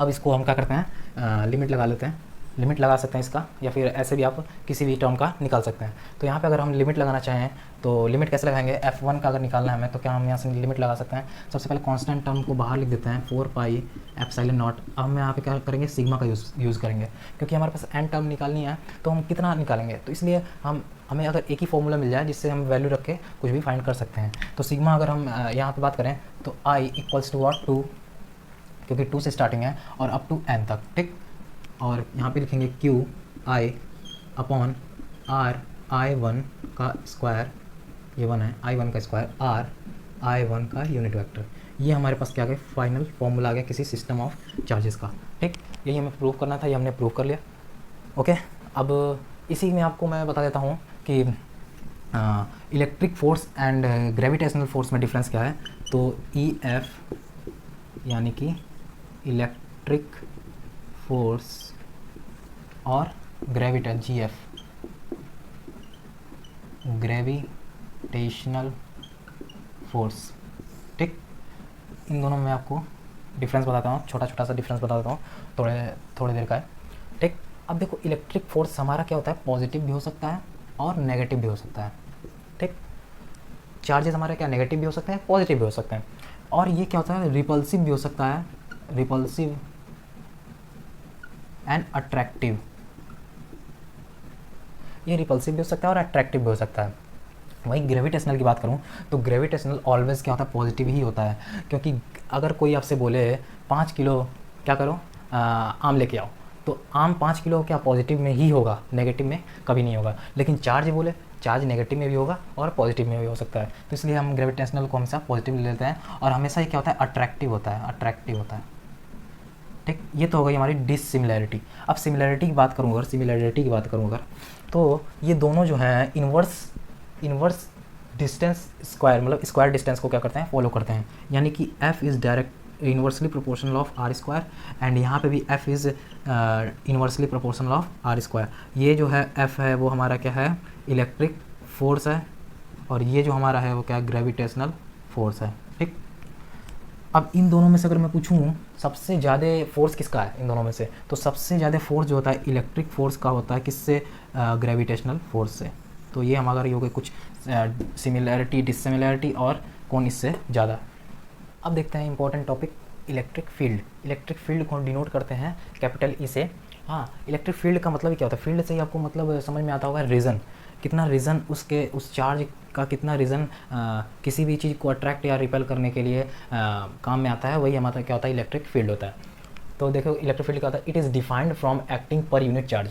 अब इसको हम क्या करते हैं, लिमिट लगा लेते हैं। लिमिट लगा सकते हैं इसका, या फिर ऐसे भी आप किसी भी टर्म का निकाल सकते हैं। तो यहाँ पे अगर हम लिमिट लगाना चाहें तो लिमिट कैसे लगाएंगे, f1 का अगर निकालना है हमें तो क्या हम यहाँ से लिमिट लगा सकते हैं। सबसे पहले कांस्टेंट टर्म को बाहर लिख देते हैं 4 पाई एप्सिलॉन नॉट। अब हम यहाँ पे क्या करेंगे, सिग्मा का यूज़ करेंगे, क्योंकि हमारे पास n टर्म निकालनी है तो हम कितना निकालेंगे। तो इसलिए हमें अगर एक ही फॉर्मूला मिल जाए जिससे हम वैल्यू रख के कुछ भी फाइंड कर सकते हैं। तो सिग्मा अगर हम यहाँ पर बात करें तो i इक्वल्स टू व्हाट 2, क्योंकि 2 से स्टार्टिंग है और अप टू n तक, ठीक। और यहाँ पे लिखेंगे Q I upon R I1 का स्क्वायर, ये 1 है, I1 का स्क्वायर R I1 का यूनिट वेक्टर। ये हमारे पास क्या आ गया, फाइनल फॉर्मूला आ गया किसी सिस्टम ऑफ चार्जेस का, ठीक। यही हमें प्रूव करना था, ये हमने प्रूव कर लिया। ओके, अब इसी में आपको मैं बता देता हूँ कि electric force and gravitational force में डिफरेंस क्या है। तो EF यानी कि इलेक्ट्रिक फोर्स और GF ग्रेविटेशनल फोर्स, ठीक। इन दोनों में आपको डिफरेंस बताता हूँ, छोटा छोटा सा डिफरेंस बता देता हूँ, थोड़ी देर का है, ठीक। अब देखो इलेक्ट्रिक फोर्स हमारा क्या होता है, पॉजिटिव भी हो सकता है और नेगेटिव भी हो सकता है, ठीक। चार्जेस हमारे क्या नेगेटिव भी हो सकते हैं, पॉजिटिव भी हो सकते हैं। और ये क्या होता है, रिपल्सिव भी हो सकता है, रिपल्सिव एंड अट्रैक्टिव। ये रिपल्सिव भी हो सकता है और अट्रैक्टिव भी हो सकता है। वहीं ग्रेविटेशनल की बात करूं तो ग्रेविटेशनल ऑलवेज क्या होता है, पॉजिटिव ही होता है। क्योंकि अगर कोई आपसे बोले 5 किलो क्या करो, आम लेके आओ, तो आम 5 किलो क्या पॉजिटिव में ही होगा, नेगेटिव में कभी नहीं होगा। लेकिन चार्ज बोले, चार्ज नेगेटिव में भी होगा और पॉजिटिव में भी हो सकता है। तो इसलिए हम ग्रेविटेशनल को हमेशा पॉजिटिव ले लेते हैं। और हमेशा ये क्या होता है, अट्रैक्टिव होता है, अट्रैक्टिव होता है, ठीक। ये तो हो गई हमारी डिसिमिलैरिटी। अब सिमिलैरिटी की बात करूँ, अगर सिमिलैरिटी की बात करूँ अगर, तो ये दोनों जो हैं इन्वर्स डिस्टेंस स्क्वायर, मतलब स्क्वायर डिस्टेंस को क्या करते हैं, फॉलो करते हैं। यानी कि F is direct inversely proportional of R square, and यहाँ पे भी F is inversely proportional of R square. ये जो है F है वो हमारा क्या है, इलेक्ट्रिक फोर्स है, और ये जो हमारा है वो क्या है, ग्रेविटेशनल फोर्स है, ठीक। अब इन दोनों में से अगर मैं पूछूं सबसे ज़्यादा फोर्स किसका है इन दोनों में से, तो सबसे ज़्यादा फोर्स जो होता है इलेक्ट्रिक फोर्स का होता है, किससे, ग्रेविटेशनल फोर्स से। तो ये हमारा ये हो गए कुछ सिमिलैरिटी, डिससिमिलैरिटी और कौन इससे ज़्यादा। अब देखते हैं important topic, electric field. Electric field को डिनोट करते हैं कैपिटल ई से। हाँ, इलेक्ट्रिक फील्ड का मतलब क्या होता है, फील्ड से ही आपको मतलब समझ में आता होगा, रीज़न, कितना रीज़न उसके उस चार्ज का कितना रीज़न किसी भी चीज़ को अट्रैक्ट या रिपेल करने के लिए काम में आता है, वही हमारा क्या होता है, इलेक्ट्रिक फील्ड होता है। तो देखो इलेक्ट्रिक फील्ड क्या होता है, it is defined from acting per unit charge.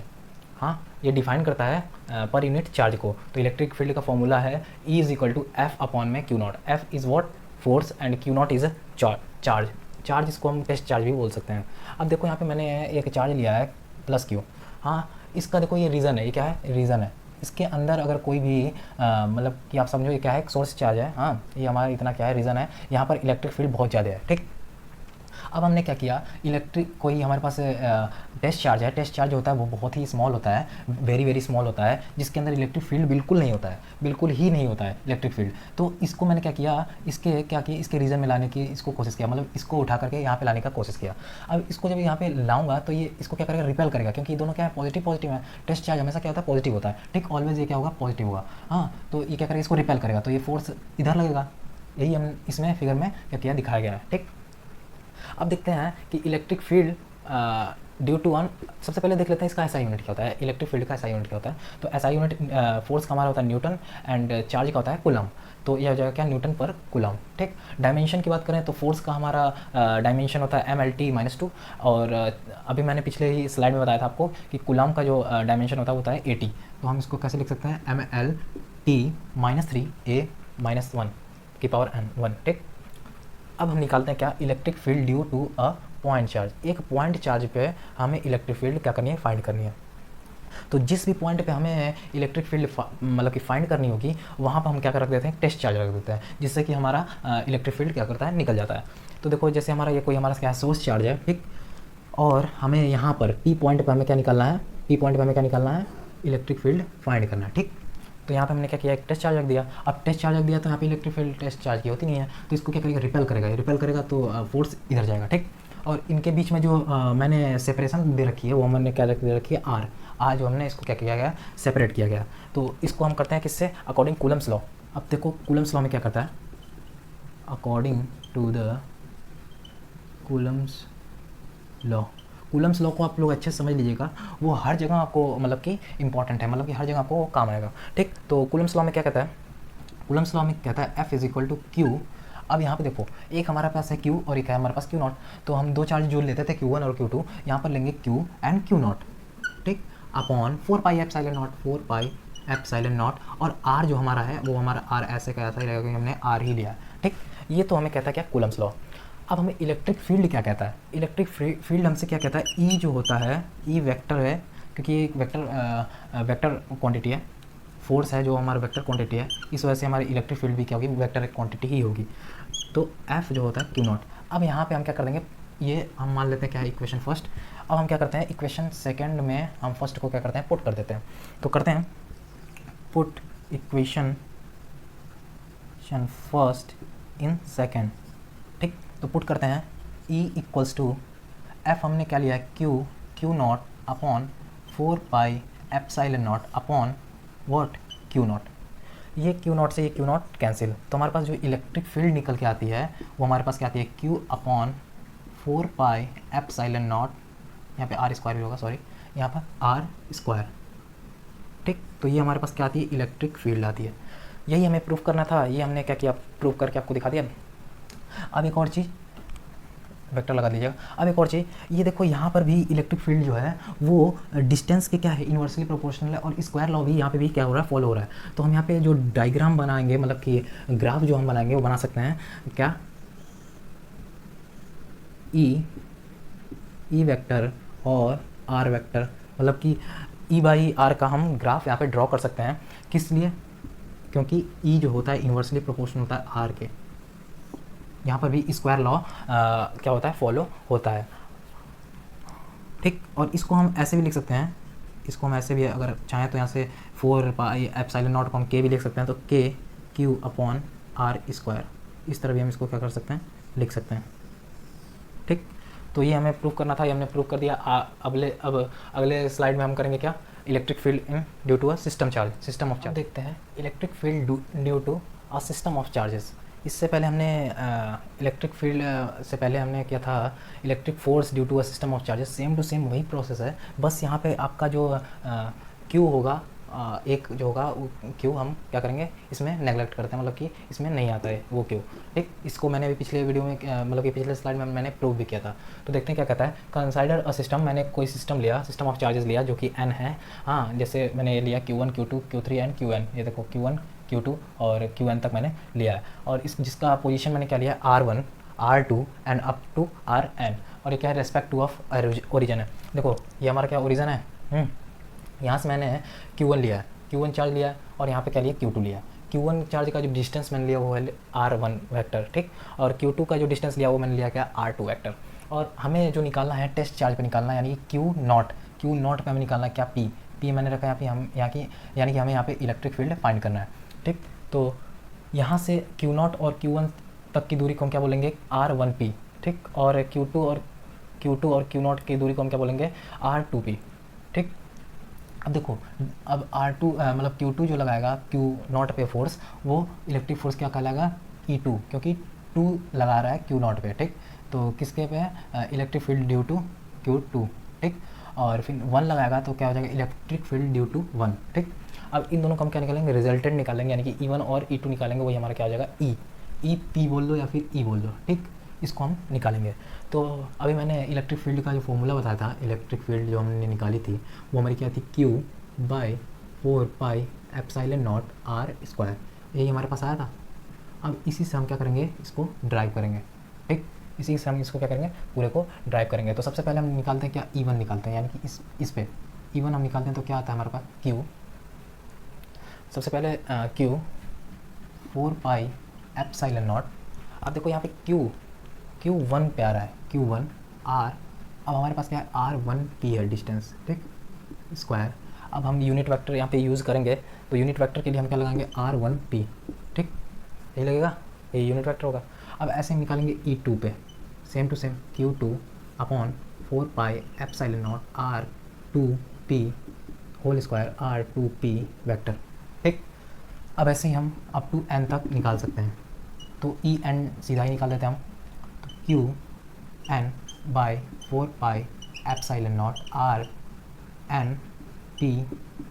हाँ, ये डिफाइन करता है पर यूनिट चार्ज को। तो इलेक्ट्रिक फील्ड का फॉर्मूला है E is equal to F upon में Q naught. F is what, force, and Q naught is charge. Charge इसको हम टेस्ट चार्ज भी बोल सकते हैं। अब देखो यहाँ पे मैंने एक चार्ज लिया है प्लस क्यू। हाँ, इसका देखो ये रीज़न है, ये क्या है, रीज़न है। इसके अंदर अगर कोई भी मतलब कि आप समझो ये क्या है, एक सोर्स चार्ज है। हाँ, ये हमारा इतना क्या है, रीज़न है। यहाँ पर इलेक्ट्रिक फील्ड बहुत ज़्यादा है, ठीक। अब हमने क्या किया, इलेक्ट्रिक कोई हमारे पास टेस्ट चार्ज है। टेस्ट चार्ज होता है वो बहुत ही स्मॉल होता है, वेरी वेरी स्मॉल होता है, जिसके अंदर इलेक्ट्रिक फील्ड बिल्कुल नहीं होता है, बिल्कुल ही नहीं होता है इलेक्ट्रिक फील्ड। तो इसको मैंने क्या किया, इसके रीजन में लाने की इसको कोशिश किया, मतलब इसको उठा करके यहाँ पे लाने का कोशिश किया। अब इसको जब यहाँ पे लाऊंगा तो ये इसको क्या करेगा, रिपेल करेगा, क्योंकि ये दोनों क्या है, पॉजिटिव है। टेस्ट चार्ज हमेशा क्या होता है, पॉजिटिव होता है, ठीक। ऑलवेज ये क्या होगा, पॉजिटिव होगा। हाँ, तो ये क्या करेगा, इसको रिपेल करेगा, तो ये फोर्स इधर लगेगा। यही हम इसमें फिगर में क्या किया, दिखाया गया है, ठीक। अब देखते हैं कि electric field due to one, सबसे पहले देख लेते हैं इसका एसआई यूनिट क्या होता है, इलेक्ट्रिक फील्ड का एसआई यूनिट क्या होता है। तो एसआई यूनिट फोर्स का हमारा होता है न्यूटन, एंड चार्ज का होता है कूलम। तो यह हो जाएगा क्या, न्यूटन पर कूलम, ठीक। डायमेंशन की बात करें तो फोर्स का हमारा डायमेंशन होता है MLT-2, और अभी मैंने पिछले ही स्लाइड में बताया था आपको कि कूलम का जो डायमेंशन होता है वो होता है 80। तो हम इसको कैसे लिख सकते हैं, MLT-3A-1 की पावर n1, ठीक। अब हम निकालते हैं क्या, electric field due to a point charge. एक पॉइंट चार्ज पे हमें इलेक्ट्रिक फील्ड क्या करनी है, फाइंड करनी है। तो जिस भी पॉइंट पे हमें इलेक्ट्रिक फील्ड मतलब कि फाइंड करनी होगी वहाँ पर हम क्या रख देते हैं, टेस्ट चार्ज रख देते हैं, जिससे कि हमारा इलेक्ट्रिक फील्ड क्या करता है, निकल जाता है। तो देखो जैसे हमारा ये कोई हमारा क्या सोर्स चार्ज है, ठीक, और हमें यहाँ पर पी पॉइंट पर हमें क्या निकालना है, पी पॉइंट पर हमें क्या निकालना है, इलेक्ट्रिक फील्ड फाइंड करना है, ठीक। तो यहाँ पे हमने क्या किया, एक टेस्ट चार्ज रख दिया। अब टेस्ट चार्ज रख दिया तो यहाँ पे इलेक्ट्रिक फील्ड टेस्ट चार्ज की होती नहीं है, तो इसको क्या करेगा, रिपेल करेगा, रिपेल करेगा तो फोर्स इधर जाएगा, ठीक। और इनके बीच में जो मैंने सेपरेशन दे रखी है वो मैंने क्या दे रखी है, आर। आज जो हमने इसको क्या किया गया, सेपरेट किया गया। तो इसको हम करते हैं किससे, अकॉर्डिंग कूलम्स लॉ। अब देखो कूलम्स लॉ में क्या करता है, according to the Coulomb's law. Coulomb's law को आप लोग अच्छे से समझ लीजिएगा, वो हर जगह आपको मतलब कि इंपॉर्टेंट है, मतलब कि हर जगह आपको काम आएगा, ठीक। तो कूलम्स लॉ में क्या कहता है, कूलम्स लॉ में कहता है F is equal to Q. अब यहाँ पे देखो एक हमारे पास है Q और एक है हमारे पास Q नॉट, तो हम दो चार्ज जो लेते थे Q1 और Q2, यहाँ पर लेंगे Q एंड Q नॉट, ठीक, upon 4 pi epsilon not, 4 pi epsilon not, और R जो हमारा है वो हमारा R ऐसे का ऐसा ही रहेगा क्योंकि हमने R ही लिया है, ठीक। ये तो हमें कहता है क्या, कूलम्स लॉ। अब हमें इलेक्ट्रिक फील्ड क्या कहता है, इलेक्ट्रिक फील्ड हमसे क्या कहता है, ई जो होता है, ई वेक्टर है, क्योंकि ये एक वेक्टर क्वांटिटी है, फोर्स है जो हमारा वेक्टर क्वांटिटी है, इस वजह से हमारी इलेक्ट्रिक फील्ड भी क्या होगी, वेक्टर क्वांटिटी ही होगी। तो एफ जो होता है क्यू नॉट। अब यहाँ पे हम क्या कर देंगे, ये हम मान लेते हैं क्या है इक्वेशन फर्स्ट। अब हम क्या करते हैं, इक्वेशन सेकंड में हम फर्स्ट को क्या करते हैं, पुट कर देते हैं। तो करते हैं put equation first in second, ठीक। तो पुट करते हैं E इक्वल्स टू एफ, हमने क्या लिया है, Q not upon 4 pi epsilon not upon what, Q not. ये क्यू नॉट से ये क्यू नॉट कैंसिल, तो हमारे पास जो इलेक्ट्रिक फील्ड निकल के आती है वो हमारे पास क्या आती है, Q upon 4 pi epsilon not, यहाँ पे आर स्क्वायर भी होगा, सॉरी, यहाँ पर आर स्क्वायर, ठीक। तो ये हमारे पास क्या आती है, इलेक्ट्रिक फील्ड आती है। यही हमें प्रूफ करना था, ये हमने क्या किया, प्रूफ करके आपको दिखा दिया। अब एक और चीज़, वेक्टर लगा दीजिएगा। अब एक और चीज़, ये देखो यहाँ पर भी इलेक्ट्रिक फील्ड जो है वो डिस्टेंस के क्या है, इन्वर्सली प्रोपोर्शनल है, और स्क्वायर लॉ भी यहाँ पे भी क्या हो रहा है, फॉलो हो रहा है। तो हम यहाँ पे जो डायग्राम बनाएंगे, मतलब कि ग्राफ जो हम बनाएंगे वो बना सकते हैं क्या, ई वेक्टर और आर वेक्टर, मतलब कि ई बाई आर का हम ग्राफ यहाँ पे ड्रॉ कर सकते हैं। किस लिए, क्योंकि ई जो होता है इन्वर्सली प्रोपोर्शनल होता है आर के, यहाँ पर भी स्क्वायर लॉ क्या होता है, फॉलो होता है, ठीक। और इसको हम ऐसे भी लिख सकते हैं, इसको हम ऐसे भी अगर चाहें तो यहाँ से 4 पाई एप्सिलॉन नॉट को हम के भी लिख सकते हैं, तो के क्यू अपॉन आर स्क्वायर, इस तरह भी हम इसको क्या कर सकते हैं, लिख सकते हैं, ठीक। तो ये हमें प्रूव करना था, ये हमने प्रूव कर दिया। अब अगले स्लाइड में हम करेंगे क्या, electric field in due to a system charge, system of charge. देखते हैं electric field due to a system of charges. इससे पहले हमने इलेक्ट्रिक फील्ड से पहले हमने किया था electric force due to a system of charges. Same to same वही प्रोसेस है, बस यहाँ पे आपका जो क्यू होगा, एक जो होगा क्यू हम क्या करेंगे, इसमें नेगलेक्ट करते हैं, मतलब कि इसमें नहीं आता है वो क्यू, ठीक। इसको मैंने अभी पिछले वीडियो में मतलब कि पिछले स्लाइड में मैंने प्रूव भी किया था। तो देखते हैं क्या कहता है, कंसाइडर अ सिस्टम, मैंने कोई सिस्टम लिया, सिस्टम ऑफ चार्जेस लिया जो कि एन है, हाँ, जैसे मैंने ये लिया Q1 Q2 Q3 and Qn, ये देखो Q1 Q2 और Qn तक मैंने लिया है, और इस जिसका पोजीशन मैंने क्या लिया, R1 R2 and up to Rn, और ये क्या है, रेस्पेक्ट टू ऑफ ओरिजिन है। देखो ये हमारा क्या ओरिजिन है, यहाँ से मैंने Q1 लिया है, Q1 चार्ज लिया है, और यहाँ पे क्या लिया, Q2 लिया। Q1 चार्ज का जो डिस्टेंस मैंने लिया वो है R1 वेक्टर, ठीक, और Q2 का जो डिस्टेंस लिया वो मैंने लिया क्या, R2 वेक्टर। और हमें जो निकालना है टेस्ट चार्ज पे निकालना है, यानी कि Q नॉट पे हमें निकालना है क्या, P मैंने रखा है यहाँ पे, हम यहाँ की यानी कि हमें यहाँ पे इलेक्ट्रिक फील्ड फाइंड करना है, ठीक। तो यहाँ से Q नॉट और Q1 तक की दूरी को हम क्या बोलेंगे, R1P, ठीक, और Q2 और Q नॉट की दूरी को हम क्या बोलेंगे, R2P, ठीक। अब देखो, अब R2 मतलब Q2 जो लगाएगा Q नॉट पे फोर्स, वो इलेक्ट्रिक फोर्स क्या कहलाएगा, E2, क्योंकि 2 लगा रहा है Q नॉट पे, ठीक। तो किसके पे है, electric field due to Q2, ठीक, और फिर 1 लगाएगा तो क्या हो जाएगा, इलेक्ट्रिक फील्ड ड्यू टू 1, ठीक। अब इन दोनों को हम क्या निकालेंगे, रिजल्टेंट निकालेंगे, यानी कि E1 और E2 निकालेंगे, वही हमारा क्या हो जाएगा, EP बोल दो या फिर E बोल दो, ठीक, इसको हम निकालेंगे। तो अभी मैंने इलेक्ट्रिक फील्ड का जो फॉर्मूला बताया था, इलेक्ट्रिक फील्ड जो हमने निकाली थी वो हमारी क्या थी, Q by 4 pi epsilon not R square, यही हमारे पास आया था। अब इसी से हम क्या करेंगे, इसको ड्राइव करेंगे, ठीक, इसी से हम इसको क्या करेंगे, पूरे को ड्राइव करेंगे। तो सबसे पहले हम निकालते हैं क्या, E1 निकालते हैं, यानी कि इस पे E1 हम निकालते हैं तो क्या आता है हमारे पास Q, सबसे पहले Q 4 पाई एप्सिलॉन नॉट। अब देखो यहाँ पे Q1 पे आ रहा है, Q1 R, अब हमारे पास क्या है R1P है डिस्टेंस, ठीक, स्क्वायर। अब हम यूनिट वेक्टर यहाँ पे यूज़ करेंगे, तो यूनिट वेक्टर के लिए हम क्या लगाएंगे R1P, ठीक, यही लगेगा, ये यूनिट वेक्टर होगा। अब ऐसे हम निकालेंगे E2 पे, same to same Q2 upon 4 pi epsilon naught R2P whole square R2P vector, ठीक। अब ऐसे ही हम अप टू n तक निकाल सकते हैं, तो En सीधा ही निकाल देते हैं हम, तो Qn by 4 pi epsilon naught RnP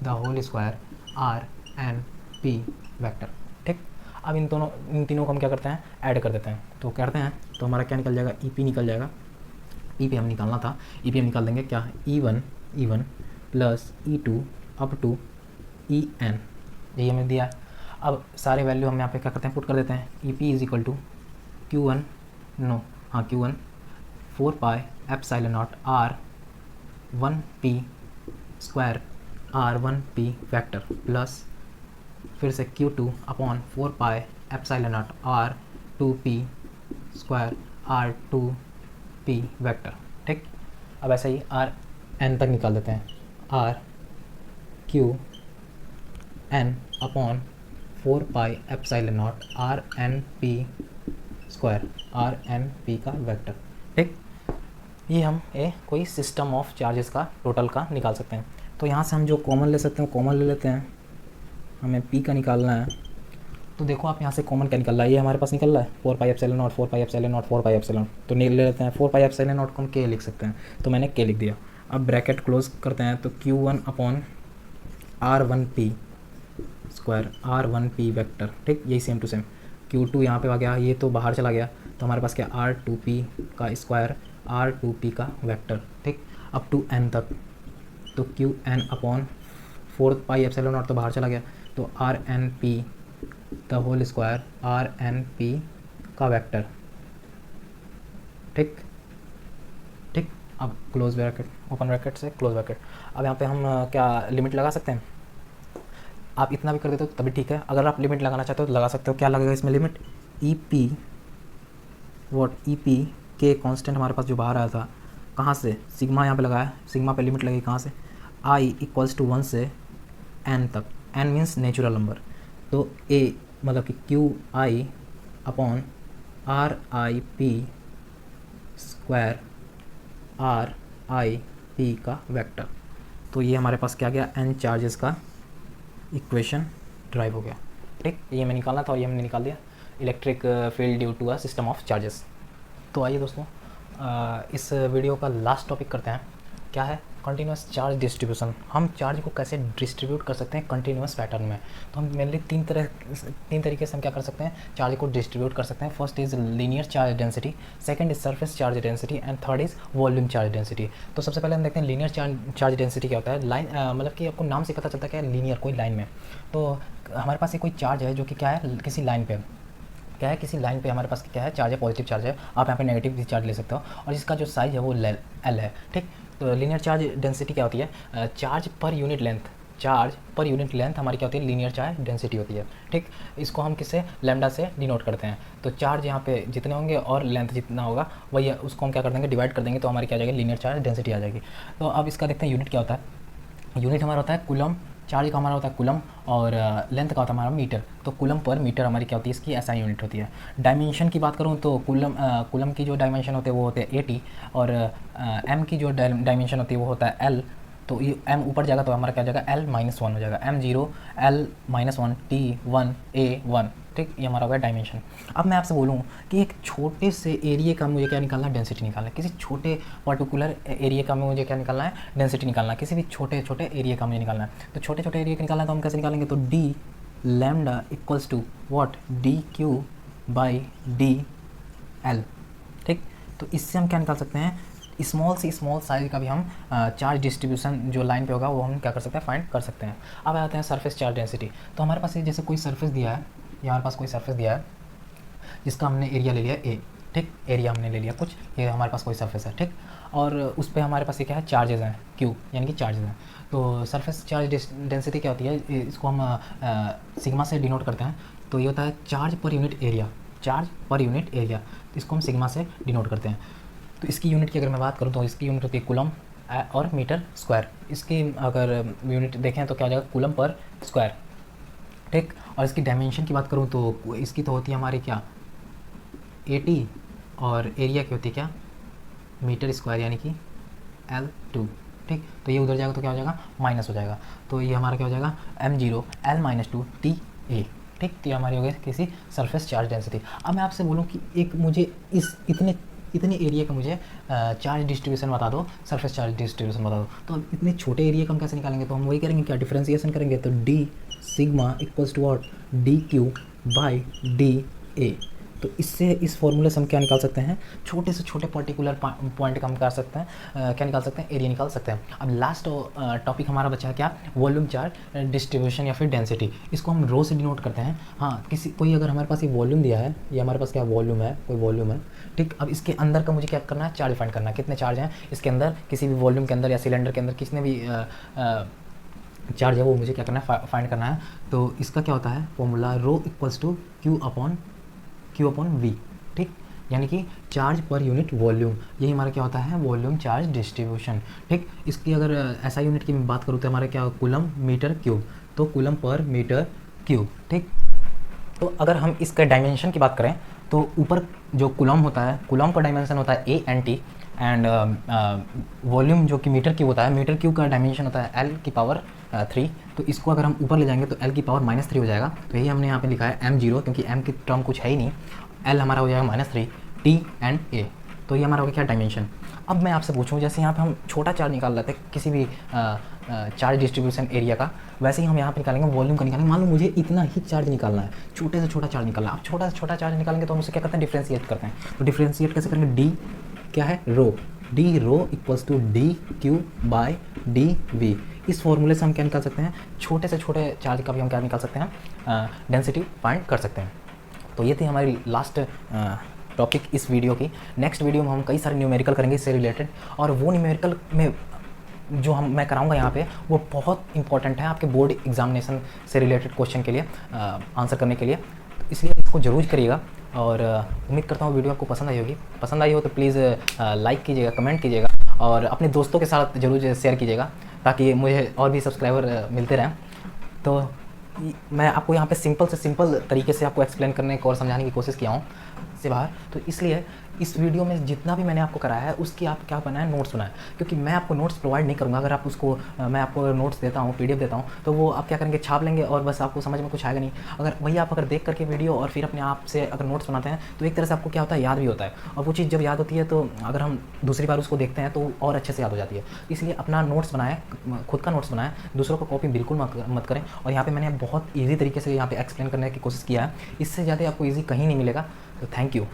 the whole square RnP vector, ठीक। अब इन तीनों को हम क्या करते हैं ऐड कर देते हैं, तो करते हैं तो हमारा क्या निकल जाएगा EP निकल जाएगा, EP हम निकालना था, EP हम निकाल देंगे क्या E1 plus E2 up to En, यही हमें दिया। अब सारे वैल्यू हम यहाँ पे क्या करते हैं पुट कर देते हैं, EP is equal to Q1 4 pi epsilon naught R1P square R1P vector plus फिर से Q2 upon 4 pi epsilon naught R2P square R2P vector, ठीक। अब ऐसे ही Rn तक निकाल देते हैं, RQn upon 4 pi epsilon naught RnP square RnP का वेक्टर, ठीक। ये हम कोई सिस्टम ऑफ चार्जेस का टोटल का निकाल सकते हैं। तो यहाँ से हम जो कॉमन ले सकते हैं कॉमन ले लेते हैं, हमें P का निकालना है, तो देखो आप यहाँ से कॉमन क्या निकल रहा है, ये हमारे पास निकल रहा है 4 pi epsilon not 4 pi epsilon not 4 pi epsilon, तो ले लेते हैं 4 पाई एप्सिलॉन नॉट को हम K लिख सकते हैं, तो मैंने K लिख दिया। अब ब्रैकेट क्लोज करते हैं, तो Q1 upon R1P square R1P vector, ठीक, यही सेम टू सेम। Q2 यहाँ पे आ गया, ये तो बाहर चला गया, तो हमारे पास क्या R2P का स्क्वायर R2P का वेक्टर, ठीक, अप टू n तक, तो Qn upon 4 pi epsilon naught तो बाहर चला गया, तो RnP the whole square RnP का वेक्टर, ठीक ठीक। अब क्लोज ब्रैकेट ओपन ब्रैकेट से क्लोज ब्रैकेट, अब यहाँ पे हम क्या लिमिट लगा सकते हैं, आप इतना भी कर देते हो तभी ठीक है, अगर आप लिमिट लगाना चाहते हो तो लगा सकते हो। क्या लगेगा इसमें लिमिट, EP के कांस्टेंट हमारे पास जो बाहर आया था, कहाँ से, सिग्मा यहाँ पे लगाया, सिग्मा पे लिमिट लगेगी कहाँ से, I इक्वल्स टू 1 से n तक, n मीन्स नेचुरल नंबर, तो A मतलब कि QI upon RIP square RIP का वेक्टर, तो ये हमारे पास क्या गया n चार्जेस का इक्वेशन ड्राइव हो गया, ठीक। ये हमें निकालना था और ये हमने निकाल दिया, electric field due to a system of charges. तो आइए दोस्तों इस वीडियो का लास्ट टॉपिक करते हैं, क्या है कंटिन्यूस चार्ज डिस्ट्रीब्यूशन। हम चार्ज को कैसे डिस्ट्रीब्यूट कर सकते हैं कंटिन्यूस पैटर्न में, तो हम मेनली तीन तरीके से हम क्या कर सकते हैं चार्ज को डिस्ट्रीब्यूट कर सकते हैं। First is linear charge density, second is surface charge density and third is volume charge density. तो सबसे पहले हम देखते हैं लीनियर चार्ज डेंसिटी क्या होता है। लाइन मतलब कि आपको नाम से पता चलता है क्या, लीनियर कोई लाइन में, तो हमारे पास ये कोई चार्ज है जो कि क्या है किसी लाइन पे, क्या है किसी लाइन पे हमारे पास क्या है चार्ज है, पॉजिटिव चार्ज है, आप यहाँ पे नेगेटिव भी चार्ज ले सकते हो, और इसका जो साइज है वो L है, ठीक। तो लीनियर चार्ज डेंसिटी क्या होती है, चार्ज पर यूनिट लेंथ हमारी क्या होती है, लीनियर चार्ज डेंसिटी होती है, ठीक। इसको हम किससे, लैम्डा से डिनोट करते हैं। तो चार्ज यहाँ पे जितने होंगे और लेंथ जितना होगा वही है, उसको हम क्या कर देंगे डिवाइड कर देंगे, तो हमारी क्या आ जाएगी लीनियर चार्ज डेंसिटी आ जाएगी। तो अब इसका देखते हैं यूनिट क्या होता है। यूनिट हमारा होता है कूलम, चार्ज का हमारा होता है कूलम, और लेंथ का होता है हमारा मीटर। तो कूलम पर मीटर हमारी क्या होती है, इसकी SI यूनिट होती है। डायमेंशन की बात करूँ तो कूलम की जो डायमेंशन होते हैं वो होते हैं AT, और M की जो डायमेंशन होती है वो होता है L। तो ये M ऊपर जाएगा तो हमारा क्या जाएगा L-1 हो जाएगा, M0 L-1 T1 A1, ठीक। ये हमारा होगा डायमेंशन। अब मैं आपसे बोलूँ कि एक छोटे से एरिया का मुझे क्या निकालना है, डेंसिटी निकालना है। किसी छोटे पर्टिकुलर एरिया का मुझे क्या निकालना है, डेंसिटी निकालना है। किसी भी छोटे एरिया का मुझे निकालना है, तो छोटे एरिया का निकालना है तो हम कैसे निकालेंगे, तो D lambda equals to what, DQ by DL, ठीक। तो इससे हम क्या निकाल सकते हैं, स्मॉल से स्मॉल साइज का भी हम चार्ज डिस्ट्रीब्यूशन जो लाइन पे होगा वो हम क्या कर सकते हैं फाइंड कर सकते हैं। अब आते हैं सरफेस चार्ज डेंसिटी। तो हमारे पास ये जैसे कोई सरफेस दिया है, ये हमारे पास कोई सरफेस दिया है जिसका हमने एरिया ले लिया A, ठीक, एरिया हमने ले लिया कुछ, ये हमारे पास कोई सरफेस है, ठीक, और उस पर हमारे पास ये क्या है, चार्जेस हैं, क्यू यानी कि चार्जेस हैं। तो सरफेस चार्ज डेंसिटी क्या होती है, इसको हम सिग्मा से डिनोट करते हैं। तो ये होता है charge per unit area, charge per unit area, तो इसको हम सिग्मा से डिनोट करते हैं। तो इसकी यूनिट की अगर मैं बात करूँ तो इसकी यूनिट होती है कूलम और मीटर स्क्वायर। इसकी अगर यूनिट देखें तो क्या हो जाएगा, कूलम पर स्क्वायर, ठीक। और इसकी डायमेंशन की बात करूँ तो इसकी तो होती है हमारी क्या 80, और एरिया की होती है क्या मीटर स्क्वायर यानी कि L2, ठीक। तो ये उधर जाएगा तो क्या हो जाएगा, माइनस हो जाएगा। तो ये हमारा क्या हो जाएगा m0 L-2 TA, ठीक। तो ये हमारी हो गई किसी सरफेस चार्ज डेंसिटी। अब मैं आपसे बोलूँ कि एक मुझे इस इतने एरिया का मुझे चार्ज डिस्ट्रीब्यूशन बता दो, सरफेस चार्ज डिस्ट्रीब्यूशन बता दो। तो अब इतने छोटे एरिया का हम कैसे निकालेंगे, तो हम वही करेंगे क्या, डिफरेंशिएशन करेंगे। तो D sigma equals to what, D Q by D A. तो इससे इस फॉर्मूले से हम क्या निकाल सकते हैं, छोटे से छोटे पर्टिकुलर पॉइंट का हम कर सकते हैं, क्या निकाल सकते हैं, एरिया निकाल सकते हैं। अब लास्ट टॉपिक हमारा बचा है क्या, वॉल्यूम चार्ज डिस्ट्रीब्यूशन या फिर डेंसिटी। इसको हम रो से डिनोट करते हैं। हाँ, कोई अगर हमारे पास ये वॉल्यूम दिया है, ये हमारे पास क्या वॉल्यूम है, कोई वॉल्यूम है, ठीक। अब इसके अंदर का मुझे क्या करना है, चार्ज फाइंड करना है, कितने चार्ज हैं इसके अंदर, किसी भी वॉल्यूम के अंदर या सिलेंडर के अंदर कितने भी चार्ज है वो मुझे क्या करना है, फाइंड करना है। तो इसका क्या होता है formula, rho equals to Q upon V, ठीक। यानी कि चार्ज पर यूनिट वॉल्यूम, यही हमारा क्या होता है, वॉल्यूम चार्ज डिस्ट्रीब्यूशन, ठीक। इसकी अगर ऐसा यूनिट की मैं बात करूँ तो हमारा क्या, कूलम मीटर क्यूब, तो कूलम पर मीटर क्यूब, ठीक। तो अगर हम इसके डायमेंशन की बात करें तो ऊपर जो कूलम होता है, कूलम का डायमेंशन होता है A N T, and volume जो कि मीटर क्यूब होता है, मीटर क्यूब का डायमेंशन होता है एल की पावर 3। तो इसको अगर हम ऊपर ले जाएंगे तो एल की पावर -3 हो जाएगा। तो यही हमने यहाँ पे लिखा है m0, क्योंकि m की टर्म कुछ है ही नहीं, एल हमारा हो जाएगा -3, टी एंड ए। तो ये हमारा हो गया क्या, डायमेंशन। अब मैं आपसे पूछूं, जैसे यहाँ पे हम छोटा चार्ज निकाल रहे थे किसी भी चार्ज डिस्ट्रीब्यूशन एरिया का, वैसे ही हम यहाँ पे निकालेंगे वॉल्यूम का निकालेंगे। मान लो मुझे इतना ही चार्ज निकालना है, छोटे से छोटा चार्ज निकालना है। अब छोटा से छोटा चार्ज निकालेंगे तो हम उसे क्या करते हैं, डिफ्रेंशिएट करते हैं। तो डिफ्रेंशिएट कैसे करेंगे, डी क्या है, rho, D rho equals to D Q by D V. इस फॉर्मूले से हम क्या निकाल सकते हैं, छोटे से छोटे चार्ज का भी हम क्या निकाल सकते हैं, डेंसिटी फाइंड कर सकते हैं। तो ये थी हमारी लास्ट टॉपिक इस वीडियो की। नेक्स्ट वीडियो में हम कई सारे न्यूमेरिकल करेंगे इससे रिलेटेड, और वो न्यूमेरिकल में जो मैं कराऊंगा यहाँ पे वो बहुत इंपॉर्टेंट है आपके बोर्ड एग्जामिनेशन से रिलेटेड क्वेश्चन के लिए आंसर करने के लिए। तो इसलिए इसको ज़रूर करिएगा, और उम्मीद करता हूँ वीडियो आपको पसंद आई होगी। पसंद आई हो तो प्लीज़ लाइक कीजिएगा, कमेंट कीजिएगा, और अपने दोस्तों के साथ ज़रूर शेयर कीजिएगा, ताकि मुझे और भी सब्सक्राइबर मिलते रहें। तो मैं आपको यहाँ पे सिंपल से सिंपल तरीके से आपको एक्सप्लेन करने को और समझाने की कोशिश किया हूँ से बाहर। तो इसलिए इस वीडियो में जितना भी मैंने आपको कराया है उसकी आप क्या बनाए, नोट्स बनाए, क्योंकि मैं आपको नोट्स प्रोवाइड नहीं करूँगा। अगर आप उसको मैं आपको नोट्स देता हूँ, पीडीएफ देता हूँ, तो वो आप क्या करेंगे, छाप लेंगे और बस आपको समझ में कुछ आएगा नहीं। अगर वही आप अगर देख करके वीडियो और फिर अपने आप से अगर नोट्स बनाते हैं तो एक तरह से आपको क्या होता है, याद भी होता है। और वो चीज़ जब याद होती है तो अगर हम दूसरी बार उसको देखते हैं तो और अच्छे से याद हो जाती है। इसलिए अपना नोट्स बनाएं, खुद का नोट्स बनाएं, दूसरों को कॉपी बिल्कुल मत करें। और यहाँ पर मैंने बहुत ईजी तरीके से यहाँ पर एक्सप्लेन करने की कोशिश किया है, इससे ज़्यादा आपको ईजी कहीं नहीं मिलेगा। तो थैंक यू।